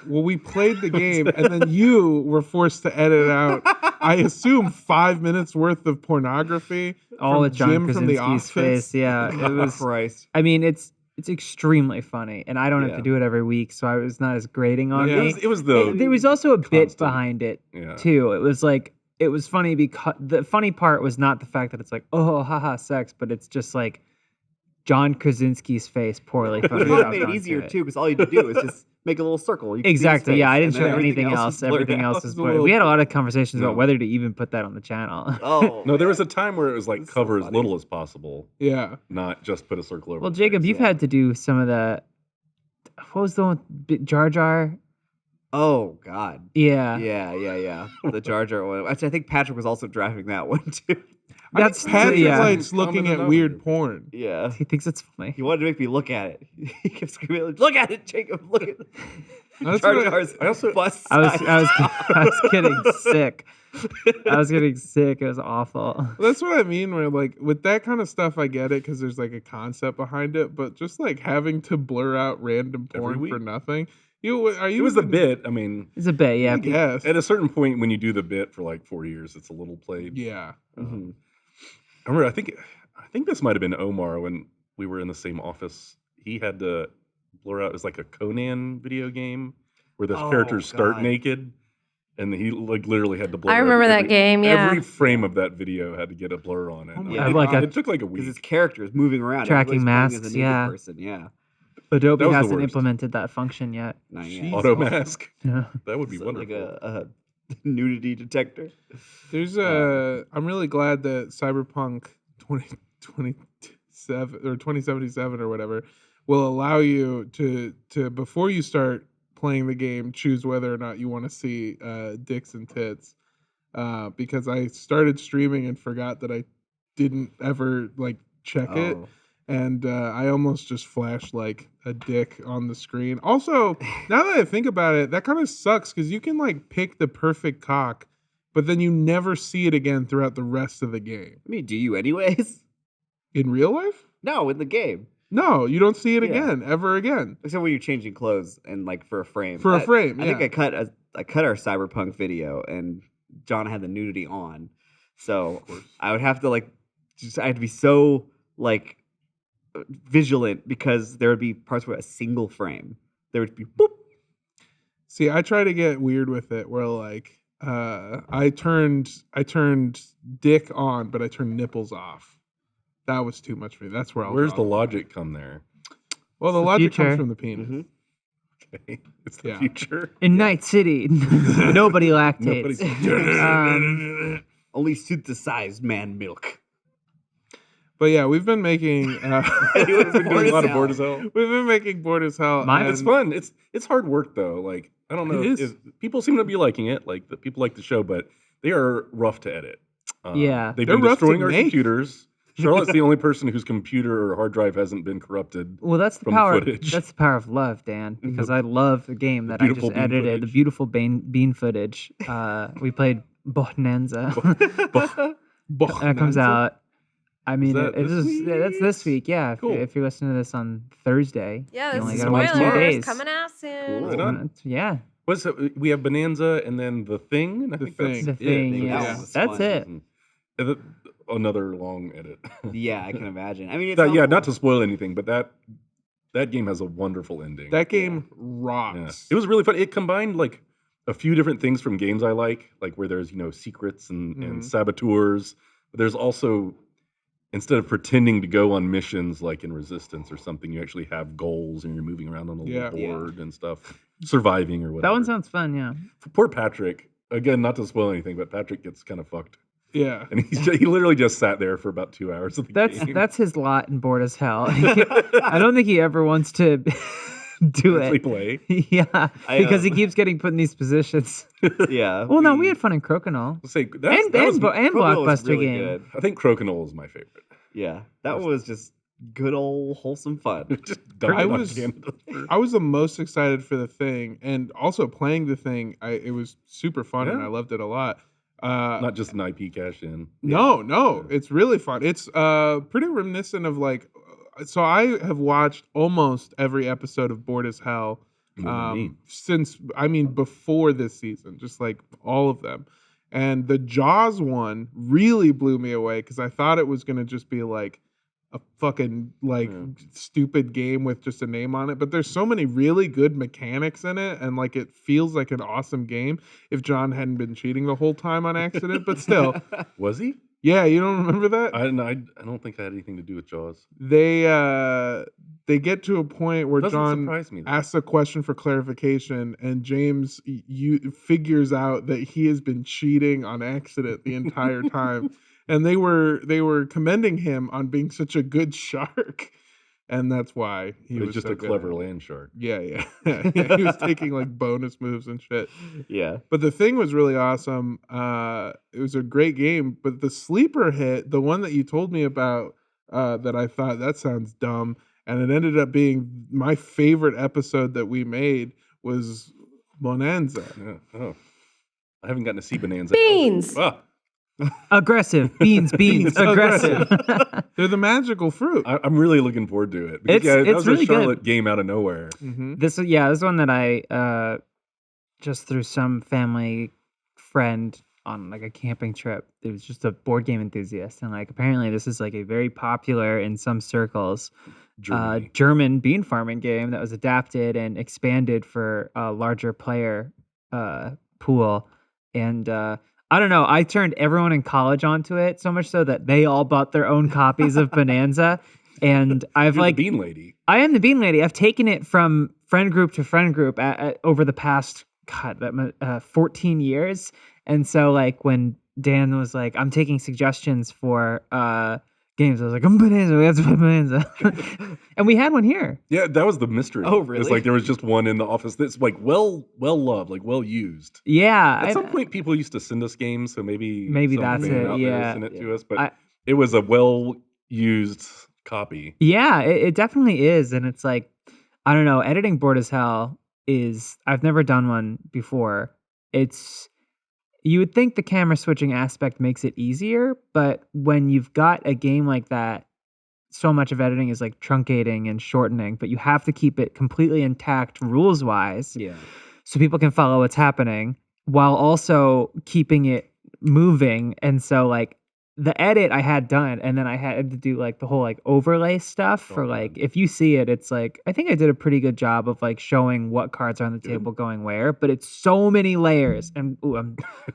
[SPEAKER 1] Well, we played the game, and then you were forced to edit out, I assume, 5 minutes worth of pornography.
[SPEAKER 2] all
[SPEAKER 1] from
[SPEAKER 2] with John
[SPEAKER 1] Jim from The
[SPEAKER 2] Krasinski's
[SPEAKER 1] Office.
[SPEAKER 2] face. Yeah, it was.
[SPEAKER 5] Christ.
[SPEAKER 2] I mean, it's extremely funny, and I don't have
[SPEAKER 5] Yeah.
[SPEAKER 2] to do it every week, so I was not as grating on
[SPEAKER 1] Yeah.
[SPEAKER 2] me.
[SPEAKER 3] It was the
[SPEAKER 2] There was also a bit
[SPEAKER 3] constant.
[SPEAKER 2] behind it
[SPEAKER 3] yeah.
[SPEAKER 2] too. It was like it was funny because the funny part was not the fact that it's like, oh haha sex, but it's just like John Krasinski's face poorly
[SPEAKER 5] It
[SPEAKER 2] photoshopped
[SPEAKER 5] probably made it
[SPEAKER 2] onto
[SPEAKER 5] easier
[SPEAKER 2] it.
[SPEAKER 5] too, because all you had to do is just make a little circle. You could see his
[SPEAKER 2] Exactly. Yeah,
[SPEAKER 5] face,
[SPEAKER 2] I didn't
[SPEAKER 5] and
[SPEAKER 2] show
[SPEAKER 5] then
[SPEAKER 2] anything
[SPEAKER 5] is
[SPEAKER 2] else.
[SPEAKER 5] blurred
[SPEAKER 2] Everything
[SPEAKER 5] out.
[SPEAKER 2] else is
[SPEAKER 1] It's a
[SPEAKER 2] blurred.
[SPEAKER 1] little-
[SPEAKER 2] We had a lot of conversations
[SPEAKER 3] No.
[SPEAKER 2] about whether to even put that on the channel.
[SPEAKER 5] Oh,
[SPEAKER 3] No, there was a
[SPEAKER 5] man.
[SPEAKER 3] time where it was like
[SPEAKER 5] That's so
[SPEAKER 3] cover as
[SPEAKER 5] funny.
[SPEAKER 3] little as possible,
[SPEAKER 1] Yeah.
[SPEAKER 3] not just put a circle over.
[SPEAKER 2] Well,
[SPEAKER 3] the
[SPEAKER 2] Jacob,
[SPEAKER 3] face.
[SPEAKER 2] you've
[SPEAKER 5] yeah.
[SPEAKER 2] had to do some of the. What was the one? Jar Jar?
[SPEAKER 5] Oh God.
[SPEAKER 2] Yeah.
[SPEAKER 5] Yeah. The Jar Jar one. Actually, I think Patrick was also driving that one too.
[SPEAKER 2] That's
[SPEAKER 1] Patrick
[SPEAKER 2] yeah.
[SPEAKER 1] likes looking
[SPEAKER 3] Common
[SPEAKER 1] at weird
[SPEAKER 3] denominator.
[SPEAKER 1] porn.
[SPEAKER 5] Yeah.
[SPEAKER 2] He thinks it's funny.
[SPEAKER 5] He wanted to make me look at it. He kept screaming, "Look at it, Jacob! Look at it."
[SPEAKER 1] That's
[SPEAKER 5] Jar
[SPEAKER 1] what I-
[SPEAKER 5] Jar's
[SPEAKER 3] I also-
[SPEAKER 5] bust.
[SPEAKER 2] I was
[SPEAKER 5] size.
[SPEAKER 2] getting sick. I was getting sick. It was awful.
[SPEAKER 1] That's what I mean. Where like with that kind of stuff, I get it because there's like a concept behind it. But just like having to blur out random
[SPEAKER 3] Every
[SPEAKER 1] porn
[SPEAKER 3] week?
[SPEAKER 1] for nothing. It
[SPEAKER 3] It was the bit. I mean,
[SPEAKER 2] It's a bit, yeah.
[SPEAKER 1] I guess.
[SPEAKER 3] at a certain point when you do the bit for like 4 years, it's a little played.
[SPEAKER 1] Yeah.
[SPEAKER 5] Mhm.
[SPEAKER 3] I remember. I think this might have been Omar when we were in the same office. He had to blur out. It was like a Conan video game where the
[SPEAKER 5] Oh,
[SPEAKER 3] characters start
[SPEAKER 5] God.
[SPEAKER 3] naked, and he like literally had to blur.
[SPEAKER 4] I
[SPEAKER 3] out
[SPEAKER 4] remember that
[SPEAKER 3] every-
[SPEAKER 4] game, yeah.
[SPEAKER 3] Every frame of that video had to get a blur on it.
[SPEAKER 1] Oh my
[SPEAKER 5] Yeah,
[SPEAKER 2] like
[SPEAKER 1] God.
[SPEAKER 2] a
[SPEAKER 3] it took like a
[SPEAKER 5] Because his
[SPEAKER 3] week.
[SPEAKER 5] character is moving around.
[SPEAKER 2] Tracking
[SPEAKER 5] Everybody's playing
[SPEAKER 2] masks,
[SPEAKER 5] as a naked
[SPEAKER 2] yeah.
[SPEAKER 5] person. Yeah.
[SPEAKER 2] Adobe
[SPEAKER 3] That was the
[SPEAKER 2] hasn't
[SPEAKER 3] worst.
[SPEAKER 2] implemented that function yet.
[SPEAKER 5] Not
[SPEAKER 1] Jeez.
[SPEAKER 5] yet.
[SPEAKER 3] Auto mask.
[SPEAKER 2] Yeah.
[SPEAKER 3] That would be
[SPEAKER 5] So,
[SPEAKER 3] wonderful.
[SPEAKER 5] like a nudity detector.
[SPEAKER 1] There's I'm really glad that Cyberpunk 2027 or 2077 or whatever will allow you to before you start playing the game choose whether or not you want to see dicks and tits. Because I started streaming and forgot that I didn't ever like check it.
[SPEAKER 5] Oh.
[SPEAKER 1] And I almost just flashed like a dick on the screen. Also, now that I think about it, that kind of sucks because you can like pick the perfect cock, but then you never see it again throughout the rest of the game.
[SPEAKER 5] I mean, do you anyways?
[SPEAKER 1] In real life?
[SPEAKER 5] No, in the game.
[SPEAKER 1] No, you don't see it
[SPEAKER 5] Yeah.
[SPEAKER 1] again, ever again.
[SPEAKER 5] Except when you're changing clothes and like for a frame.
[SPEAKER 1] For a frame,
[SPEAKER 5] I think
[SPEAKER 1] yeah.
[SPEAKER 5] I cut our Cyberpunk video and John had the nudity on. So
[SPEAKER 3] Of course.
[SPEAKER 5] I would have to like I had to be so like vigilant because there would be parts where a single frame. There would be boop.
[SPEAKER 1] See, I try to get weird with it where like I turned dick on, but I turned nipples off. That was too much for me. That's where I'll
[SPEAKER 3] Where's
[SPEAKER 1] draw
[SPEAKER 3] the
[SPEAKER 1] line.
[SPEAKER 3] logic come there?
[SPEAKER 1] Well, the
[SPEAKER 2] the
[SPEAKER 1] logic
[SPEAKER 2] future.
[SPEAKER 1] comes from the penis.
[SPEAKER 5] Mhm.
[SPEAKER 3] Okay, it's the
[SPEAKER 1] Yeah.
[SPEAKER 3] future.
[SPEAKER 2] In Night City, nobody lactates.
[SPEAKER 3] Nobody's-
[SPEAKER 5] Only synthesized man milk.
[SPEAKER 1] But yeah, we've been making
[SPEAKER 3] We've been doing
[SPEAKER 5] Bored
[SPEAKER 3] a
[SPEAKER 5] as
[SPEAKER 3] lot of
[SPEAKER 5] hell.
[SPEAKER 3] bored as hell.
[SPEAKER 1] we've been making bored as hell.
[SPEAKER 2] Mine-
[SPEAKER 3] It's
[SPEAKER 1] and-
[SPEAKER 3] fun. It's hard work though. Like I don't know.
[SPEAKER 1] It is.
[SPEAKER 3] if people seem to be liking it. Like the people like the show, but they are rough to edit.
[SPEAKER 2] Yeah.
[SPEAKER 3] they've
[SPEAKER 1] They're
[SPEAKER 3] been
[SPEAKER 1] rough to
[SPEAKER 3] destroying our
[SPEAKER 1] make.
[SPEAKER 3] computers. Charlotte's the only person whose computer or hard drive hasn't been corrupted.
[SPEAKER 2] Well, that's the
[SPEAKER 3] From
[SPEAKER 2] power.
[SPEAKER 3] footage.
[SPEAKER 2] That's the power of love, Dan. Because I love the game that I
[SPEAKER 3] beautiful
[SPEAKER 2] just
[SPEAKER 3] bean
[SPEAKER 2] edited. The
[SPEAKER 3] footage.
[SPEAKER 2] beautiful bean footage. We played Bonanza. That comes out. I mean,
[SPEAKER 3] that
[SPEAKER 2] it
[SPEAKER 3] this
[SPEAKER 2] is. That's this week. Yeah. If,
[SPEAKER 3] Cool.
[SPEAKER 2] if you're listening to this on Thursday,
[SPEAKER 4] Yeah,
[SPEAKER 2] you
[SPEAKER 4] this
[SPEAKER 2] only
[SPEAKER 4] is
[SPEAKER 2] gotta wait 2
[SPEAKER 4] spoilers
[SPEAKER 2] days.
[SPEAKER 4] coming out soon.
[SPEAKER 5] Cool.
[SPEAKER 3] Right on.
[SPEAKER 2] Yeah.
[SPEAKER 3] What's it? We have Bonanza and then the Thing. And I
[SPEAKER 1] The
[SPEAKER 3] think that's
[SPEAKER 1] Thing.
[SPEAKER 2] The
[SPEAKER 3] it.
[SPEAKER 2] thing.
[SPEAKER 5] That
[SPEAKER 2] Yeah.
[SPEAKER 5] one was
[SPEAKER 2] That's
[SPEAKER 5] fun.
[SPEAKER 2] it.
[SPEAKER 3] And the- Another long edit.
[SPEAKER 5] Yeah, I can imagine. I mean, it's
[SPEAKER 3] Yeah, not to spoil anything, but that game has a wonderful ending.
[SPEAKER 1] That game
[SPEAKER 3] Yeah.
[SPEAKER 1] rocks.
[SPEAKER 3] It was really fun. It combined like a few different things from games I like where there's secrets and
[SPEAKER 1] Mhm.
[SPEAKER 3] saboteurs. But there's also, instead of pretending to go on missions like in Resistance or something, you actually have goals and you're moving around on a
[SPEAKER 1] Yeah.
[SPEAKER 3] little board and stuff, surviving or whatever.
[SPEAKER 2] That one sounds fun. Yeah.
[SPEAKER 3] Poor Patrick. Again, not to spoil anything, but Patrick gets kind of fucked,
[SPEAKER 1] Yeah.
[SPEAKER 3] and he literally just sat there for about 2 hours of the game.
[SPEAKER 2] That's his lot in Bored as Hell. I don't think he ever wants to do
[SPEAKER 3] Actually
[SPEAKER 2] it.
[SPEAKER 3] play.
[SPEAKER 2] Yeah,
[SPEAKER 5] I,
[SPEAKER 2] because he
[SPEAKER 5] um,
[SPEAKER 2] keeps getting put in these positions.
[SPEAKER 5] Yeah.
[SPEAKER 2] Well, no, we had fun in Crokinole
[SPEAKER 3] Let's say
[SPEAKER 2] and
[SPEAKER 5] Crokinole was
[SPEAKER 2] Blockbuster
[SPEAKER 5] really
[SPEAKER 2] game.
[SPEAKER 5] good.
[SPEAKER 3] I think Crokinole is my favorite.
[SPEAKER 5] Yeah, that was just good old wholesome fun.
[SPEAKER 3] Just
[SPEAKER 1] I
[SPEAKER 3] dumped it on
[SPEAKER 1] was-
[SPEAKER 3] Canada.
[SPEAKER 1] I was the most excited for the thing, and also playing the thing. It was super fun, and
[SPEAKER 3] Yeah.
[SPEAKER 1] I loved it a lot.
[SPEAKER 3] Not just an IP cash in.
[SPEAKER 1] No, it's really fun. It's pretty reminiscent of like. So I have watched almost every episode of Bored as Hell
[SPEAKER 3] More than me.
[SPEAKER 1] since before this season, just like all of them. And the Jaws one really blew me away because I thought it was gonna just be like a fucking like
[SPEAKER 3] Yeah.
[SPEAKER 1] stupid game with just a name on it. But there's so many really good mechanics in it, and like it feels like an awesome game. If John hadn't been cheating the whole time on accident, but still,
[SPEAKER 3] Was he?
[SPEAKER 1] Yeah, you don't remember that?
[SPEAKER 3] I don't think I had anything to do with Jaws.
[SPEAKER 1] They get to a point where
[SPEAKER 3] Doesn't
[SPEAKER 1] John
[SPEAKER 3] surprise me, though.
[SPEAKER 1] asks a question for clarification, and James figures out that he has been cheating on accident the entire time, and they were commending him on being such a good shark, and that's why he
[SPEAKER 3] He's
[SPEAKER 1] was
[SPEAKER 3] just
[SPEAKER 1] so
[SPEAKER 3] a
[SPEAKER 1] good
[SPEAKER 3] clever
[SPEAKER 1] at it.
[SPEAKER 3] land shark.
[SPEAKER 1] Yeah, yeah. He was taking like bonus moves and shit.
[SPEAKER 5] Yeah.
[SPEAKER 1] But the thing was really awesome. It was a great game, but the sleeper hit, the one that you told me about, that I thought that sounds dumb, and it ended up being my favorite episode that we made was Bonanza.
[SPEAKER 3] Yeah. Oh, I haven't gotten to see Bonanza.
[SPEAKER 4] Beans.
[SPEAKER 3] Ah,
[SPEAKER 2] Aggressive. Beans,
[SPEAKER 1] It's
[SPEAKER 2] aggressive.
[SPEAKER 1] They're the magical fruit.
[SPEAKER 3] I'm really looking forward to it. Because,
[SPEAKER 2] It's
[SPEAKER 3] that was
[SPEAKER 2] really
[SPEAKER 3] a Charlotte
[SPEAKER 2] good.
[SPEAKER 3] game out of nowhere.
[SPEAKER 1] Mm-hmm.
[SPEAKER 2] This one that I just through some family friend on like a camping trip. It was just a board game enthusiast, and like apparently this is like a very popular in some circles
[SPEAKER 3] Germany.
[SPEAKER 2] German bean farming game that was adapted and expanded for a larger player pool. And I don't know, I turned everyone in college onto it, so much so that they all bought their own copies of Bonanza. And I've
[SPEAKER 3] You're
[SPEAKER 2] like
[SPEAKER 3] the bean lady.
[SPEAKER 2] I am the bean lady. I've taken it from friend group to friend group over the past 14 years. And so like when Dan was like, I'm taking suggestions for games, I was like, Bonanza, we have to play Bonanza. And we had one here.
[SPEAKER 3] Yeah, that was the mystery.
[SPEAKER 5] Oh,
[SPEAKER 3] It's
[SPEAKER 5] really?
[SPEAKER 3] like there was just one in the office that's like well loved, like well used.
[SPEAKER 2] Yeah.
[SPEAKER 3] At some point, people used to send us games, so maybe
[SPEAKER 2] Maybe
[SPEAKER 3] some
[SPEAKER 2] that's
[SPEAKER 3] fan
[SPEAKER 2] it,
[SPEAKER 3] out there
[SPEAKER 2] yeah.
[SPEAKER 3] sent it to us. But
[SPEAKER 2] I-
[SPEAKER 3] it was a well used copy.
[SPEAKER 2] Yeah, it definitely is. And it's like, I don't know, editing Bored as Hell is, I've never done one before. You would think the camera switching aspect makes it easier, but when you've got a game like that, so much of editing is like truncating and shortening, but you have to keep it completely intact rules wise.
[SPEAKER 5] Yeah.
[SPEAKER 2] So people can follow what's happening while also keeping it moving. And so like the edit I had done, and then I had to do like the whole like overlay stuff for
[SPEAKER 3] Oh,
[SPEAKER 2] like,
[SPEAKER 3] man.
[SPEAKER 2] if you see it, it's like, I think I did a pretty good job of like showing what cards are on the
[SPEAKER 3] Good.
[SPEAKER 2] table going where, but it's so many layers. And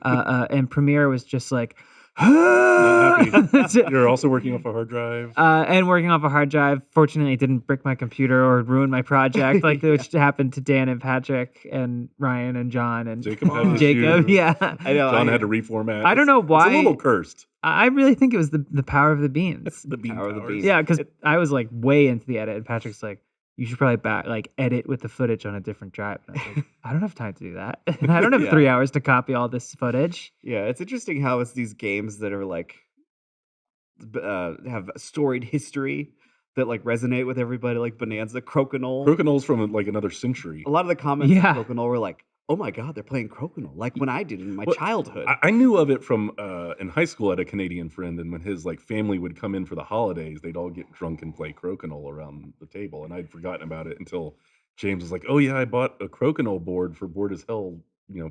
[SPEAKER 2] and Premiere was just like,
[SPEAKER 3] Not happy. You're also working off a hard drive.
[SPEAKER 2] and working off a hard drive. Fortunately, it didn't brick my computer or ruin my project, like which happened to Dan and Patrick and Ryan and John and
[SPEAKER 3] Jacob had
[SPEAKER 2] Jacob.
[SPEAKER 3] issues.
[SPEAKER 2] Yeah,
[SPEAKER 5] I know.
[SPEAKER 3] John had to reformat.
[SPEAKER 2] I don't know why.
[SPEAKER 3] It's a little cursed.
[SPEAKER 2] I really think it was the power of the beans.
[SPEAKER 3] The bean
[SPEAKER 5] Power of the
[SPEAKER 3] powers.
[SPEAKER 5] beans.
[SPEAKER 2] Yeah, because I was like way into the edit, and Patrick's like, you should probably edit with the footage on a different drive. And I was like, I don't have time to do that. And I don't have
[SPEAKER 5] Yeah.
[SPEAKER 2] 3 hours to copy all this footage.
[SPEAKER 5] Yeah, it's interesting how it's these games that are like have a storied history that like resonate with everybody, like Bonanza, Crokinole.
[SPEAKER 3] Crokinole from like another century.
[SPEAKER 5] A lot of the comments
[SPEAKER 2] Yeah.
[SPEAKER 5] on Crokinole were like, "Oh my god, they're playing Crokinole," like when I did in my
[SPEAKER 3] Well,
[SPEAKER 5] childhood.
[SPEAKER 3] I knew of it from in high school. I had a Canadian friend, and when his like family would come in for the holidays, they'd all get drunk and play Crokinole around the table, and I'd forgotten about it until James was like, "Oh yeah, I bought a Crokinole board for Bored as Hell,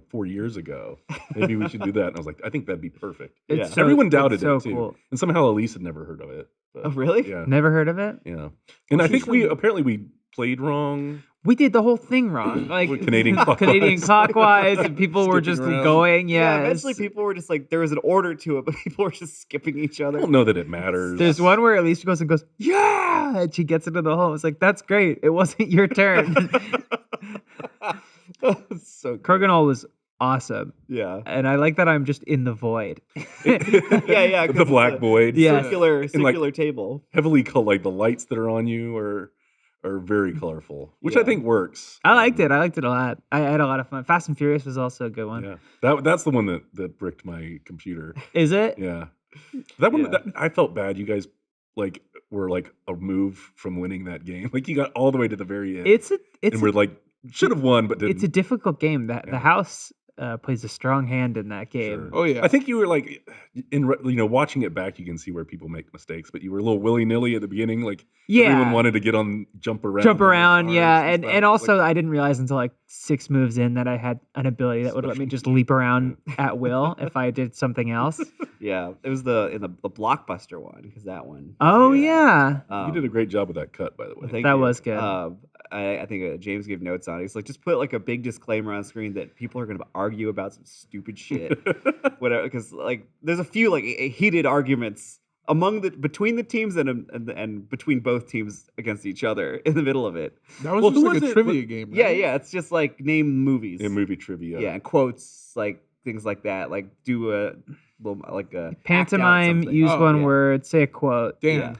[SPEAKER 3] 4 years ago. Maybe we should do that." And I was like, "I think that'd be perfect."
[SPEAKER 5] Yeah.
[SPEAKER 2] It's so,
[SPEAKER 3] Everyone doubted
[SPEAKER 2] it's so
[SPEAKER 3] it too,
[SPEAKER 2] cool.
[SPEAKER 3] and somehow Elise had never heard of it. But,
[SPEAKER 5] Oh, really?
[SPEAKER 3] Yeah,
[SPEAKER 2] Never heard of it?
[SPEAKER 3] yeah. And I think we played wrong.
[SPEAKER 2] We did the whole thing wrong. Like
[SPEAKER 3] With Canadian clockwise.
[SPEAKER 2] Canadian clockwise, and people were
[SPEAKER 3] Skipping
[SPEAKER 2] just
[SPEAKER 3] around.
[SPEAKER 2] going.
[SPEAKER 5] Yeah,
[SPEAKER 2] Yeah,
[SPEAKER 5] eventually people were just like, there was an order to it, but people were just skipping each
[SPEAKER 3] I
[SPEAKER 5] other.
[SPEAKER 3] don't know that it matters.
[SPEAKER 2] There's one where Elise goes and goes, yeah, and she gets into the hole. It's like, that's great. It wasn't your turn.
[SPEAKER 5] So good.
[SPEAKER 2] Crokinole was awesome,
[SPEAKER 5] Yeah.
[SPEAKER 2] and I like that I'm just in the void.
[SPEAKER 5] Yeah, 'cause
[SPEAKER 3] The
[SPEAKER 5] it's
[SPEAKER 3] black
[SPEAKER 5] a
[SPEAKER 3] void.
[SPEAKER 2] Yeah.
[SPEAKER 5] circular table.
[SPEAKER 3] Heavily like the lights that are on you are very colorful, which I
[SPEAKER 5] Yeah.
[SPEAKER 3] think works.
[SPEAKER 2] I liked it. I liked it a lot. I had a lot of fun. Fast and Furious was also a good one.
[SPEAKER 3] Yeah, that's the one that bricked my computer.
[SPEAKER 2] Is it?
[SPEAKER 3] Yeah, that one.
[SPEAKER 5] Yeah.
[SPEAKER 3] I felt bad. You guys like were like a move from winning that game. Like you got all the way to the very end,
[SPEAKER 2] It's
[SPEAKER 3] and we're like should have won, but didn't.
[SPEAKER 2] it's a difficult game. The
[SPEAKER 3] Yeah.
[SPEAKER 2] house plays a strong hand in that game.
[SPEAKER 3] Sure.
[SPEAKER 1] Oh yeah.
[SPEAKER 3] I think you were like watching it back, you can see where people make mistakes, but you were a little willy nilly at the beginning. Like everyone wanted to jump around.
[SPEAKER 2] Jump
[SPEAKER 3] on the
[SPEAKER 2] around,
[SPEAKER 3] cars
[SPEAKER 2] yeah, and
[SPEAKER 3] stuff.
[SPEAKER 2] also
[SPEAKER 3] Like,
[SPEAKER 2] I didn't realize until like 6 moves in that I had an ability that would let me just leap around at will if I did something else.
[SPEAKER 5] Yeah, it was the Blockbuster one because that one.
[SPEAKER 2] Oh yeah,
[SPEAKER 3] you did a great job with that cut, by the way.
[SPEAKER 5] Thank
[SPEAKER 2] That
[SPEAKER 5] you.
[SPEAKER 2] was good.
[SPEAKER 5] I think James gave notes on it. He's like, just put like a big disclaimer on screen that people are going to argue about some stupid shit, whatever. Because like, there's a few like heated arguments between the teams and between both teams against each other in the middle of it.
[SPEAKER 1] That was
[SPEAKER 3] Well,
[SPEAKER 1] just
[SPEAKER 3] who
[SPEAKER 1] like
[SPEAKER 3] was
[SPEAKER 1] a
[SPEAKER 3] it?
[SPEAKER 1] trivia game. Right?
[SPEAKER 5] Yeah, it's just like name movies.
[SPEAKER 3] In movie trivia.
[SPEAKER 5] Yeah, and quotes, like things like that. Like do a little like a act out
[SPEAKER 2] Pantomime,
[SPEAKER 5] something.
[SPEAKER 2] use
[SPEAKER 1] Oh,
[SPEAKER 2] one
[SPEAKER 5] yeah.
[SPEAKER 2] word, say a quote.
[SPEAKER 1] Dan,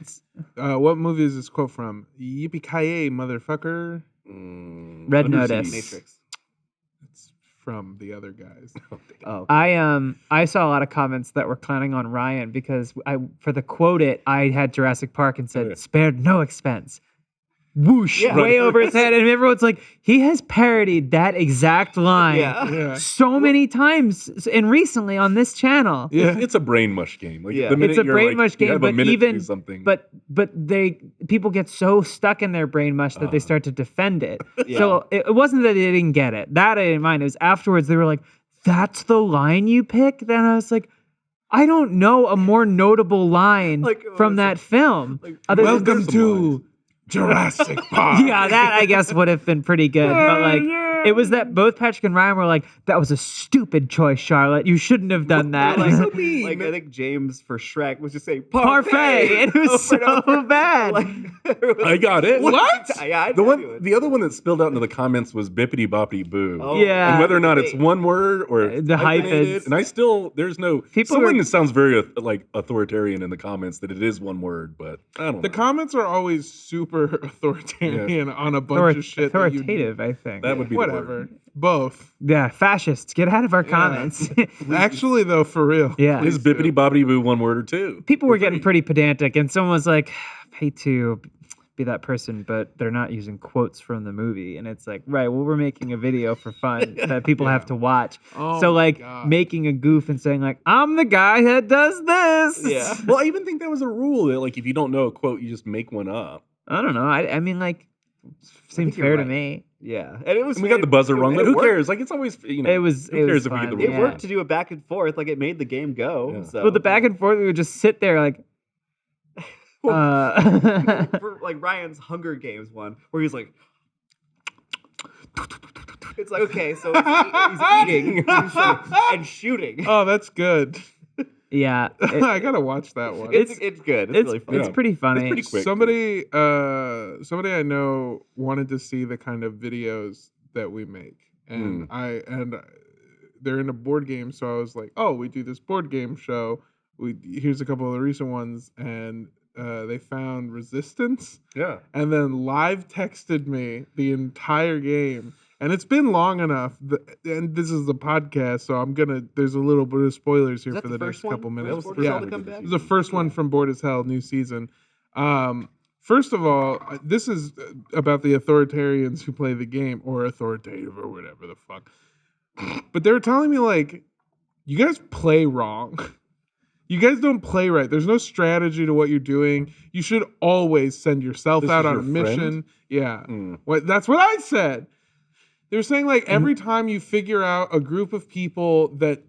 [SPEAKER 1] what movie is this quote from? Yippee-ki-yay, motherfucker.
[SPEAKER 2] Red
[SPEAKER 3] Under
[SPEAKER 2] Notice.
[SPEAKER 3] Siege.
[SPEAKER 5] Matrix.
[SPEAKER 1] It's from the other guys.
[SPEAKER 5] Oh,
[SPEAKER 2] I saw a lot of comments that were clowning on Ryan because for the quote I had Jurassic Park and said
[SPEAKER 3] Yeah.
[SPEAKER 2] spared no expense. Whoosh,
[SPEAKER 5] Yeah.
[SPEAKER 2] way over his head, and everyone's like, he has parodied that exact line
[SPEAKER 1] Yeah.
[SPEAKER 2] so many times and recently on this channel.
[SPEAKER 1] Yeah.
[SPEAKER 3] It's a brain mush game. Like,
[SPEAKER 5] Yeah.
[SPEAKER 3] the minute
[SPEAKER 2] It's a
[SPEAKER 3] you're
[SPEAKER 2] brain
[SPEAKER 3] like,
[SPEAKER 2] mush
[SPEAKER 3] you
[SPEAKER 2] game,
[SPEAKER 3] have a
[SPEAKER 2] but
[SPEAKER 3] minute to
[SPEAKER 2] even
[SPEAKER 3] do something.
[SPEAKER 2] but people get so stuck in their brain mush that they start to defend it.
[SPEAKER 5] Yeah.
[SPEAKER 2] So it wasn't that they didn't get it. That I didn't mind. It was afterwards they were like, "That's the line you pick." Then I was like, I don't know a more notable line
[SPEAKER 5] Like, what
[SPEAKER 2] from
[SPEAKER 5] was
[SPEAKER 2] that
[SPEAKER 5] it?
[SPEAKER 2] film.
[SPEAKER 5] Like,
[SPEAKER 2] other than-
[SPEAKER 1] Welcome to Jurassic Park.
[SPEAKER 2] yeah, that I guess would have been pretty good. But like, it was that both Patrick and Ryan were like, "That was a stupid choice, Charlotte. You shouldn't have done that."
[SPEAKER 5] Like,
[SPEAKER 3] so mean.
[SPEAKER 5] like I think James for Shrek was just saying
[SPEAKER 2] Parfait, and it was
[SPEAKER 5] over and
[SPEAKER 2] so
[SPEAKER 5] over.
[SPEAKER 2] bad.
[SPEAKER 5] Like,
[SPEAKER 3] I got it.
[SPEAKER 1] What?
[SPEAKER 5] Yeah, I
[SPEAKER 3] The
[SPEAKER 5] knew it.
[SPEAKER 3] the other one that spilled out into the comments was bippity boppity boo.
[SPEAKER 5] Oh,
[SPEAKER 2] Yeah.
[SPEAKER 3] And whether or not it's one word or
[SPEAKER 2] The
[SPEAKER 3] hyphenated,
[SPEAKER 2] hyphens.
[SPEAKER 3] and I still there's no
[SPEAKER 2] People
[SPEAKER 3] someone
[SPEAKER 2] were-
[SPEAKER 3] that sounds very like authoritarian in the comments that it is one word, but I don't know.
[SPEAKER 1] The comments are always super authoritarian on a bunch of shit. that you-
[SPEAKER 2] Authoritative, I think.
[SPEAKER 3] That would be the
[SPEAKER 1] Whatever.
[SPEAKER 3] word.
[SPEAKER 1] Both.
[SPEAKER 2] Yeah, fascists, get out of our comments.
[SPEAKER 1] Actually, though, for real.
[SPEAKER 2] Yeah.
[SPEAKER 3] Is bippity boppity boo one word or two?
[SPEAKER 2] People
[SPEAKER 3] Or
[SPEAKER 2] were getting
[SPEAKER 3] three?
[SPEAKER 2] pretty pedantic, and someone was like, I hate to be that person, but they're not using quotes from the movie. And it's like, right, well, we're making a video for fun that people have to watch.
[SPEAKER 1] Oh
[SPEAKER 2] So,
[SPEAKER 1] my
[SPEAKER 2] like,
[SPEAKER 1] God.
[SPEAKER 2] making a goof and saying, like, I'm the guy that does this.
[SPEAKER 5] Yeah.
[SPEAKER 3] Well, I even think that was a rule that like if you don't know a quote, you just make one up.
[SPEAKER 2] I don't know. I mean, like, seems
[SPEAKER 5] think you're
[SPEAKER 2] fair to
[SPEAKER 5] right.
[SPEAKER 2] me.
[SPEAKER 5] Yeah, and it was.
[SPEAKER 3] And we got the buzzer wrong, but who
[SPEAKER 5] worked.
[SPEAKER 3] cares? Like it's always you know.
[SPEAKER 2] It was
[SPEAKER 3] who cares if
[SPEAKER 2] fun.
[SPEAKER 3] we get the
[SPEAKER 5] It
[SPEAKER 3] rules
[SPEAKER 2] Yeah.
[SPEAKER 5] worked to do a back and forth. Like it made the game go.
[SPEAKER 3] Yeah.
[SPEAKER 5] So.
[SPEAKER 2] Well, the back and forth, we would just sit there, like,
[SPEAKER 5] for like Ryan's Hunger Games one, where he's like, it's like okay, so he's eating and shooting.
[SPEAKER 1] Oh, that's good.
[SPEAKER 2] yeah.
[SPEAKER 1] I gotta watch that one.
[SPEAKER 5] It's good. It's really fun.
[SPEAKER 2] It's pretty funny.
[SPEAKER 3] pretty quick.
[SPEAKER 1] Somebody I know wanted to see the kind of videos that we make, and they're in a board game, so I was like, oh, we do this board game show. Here's a couple of the recent ones, and they found Resistance,
[SPEAKER 3] Yeah.
[SPEAKER 1] and then live texted me the entire game. And it's been long enough, and this is a podcast, so there's a little bit of spoilers here
[SPEAKER 5] Is that
[SPEAKER 1] for
[SPEAKER 5] the
[SPEAKER 1] the next
[SPEAKER 5] first one?
[SPEAKER 1] couple
[SPEAKER 5] Was
[SPEAKER 1] minutes.
[SPEAKER 5] Board as
[SPEAKER 1] Yeah,
[SPEAKER 5] Hell to come back?
[SPEAKER 1] it was the first one from Board as Hell, new season. First of all, this is about the authoritarians who play the game, or authoritative, or whatever the fuck. But they were telling me, like, you guys play wrong. You guys don't play right. There's no strategy to what you're doing. You should always send yourself
[SPEAKER 3] This
[SPEAKER 1] out
[SPEAKER 3] is
[SPEAKER 1] on a
[SPEAKER 3] your friend?
[SPEAKER 1] mission. Yeah.
[SPEAKER 3] Mm.
[SPEAKER 1] That's what I said. They were saying, like, every time you figure out a group of people that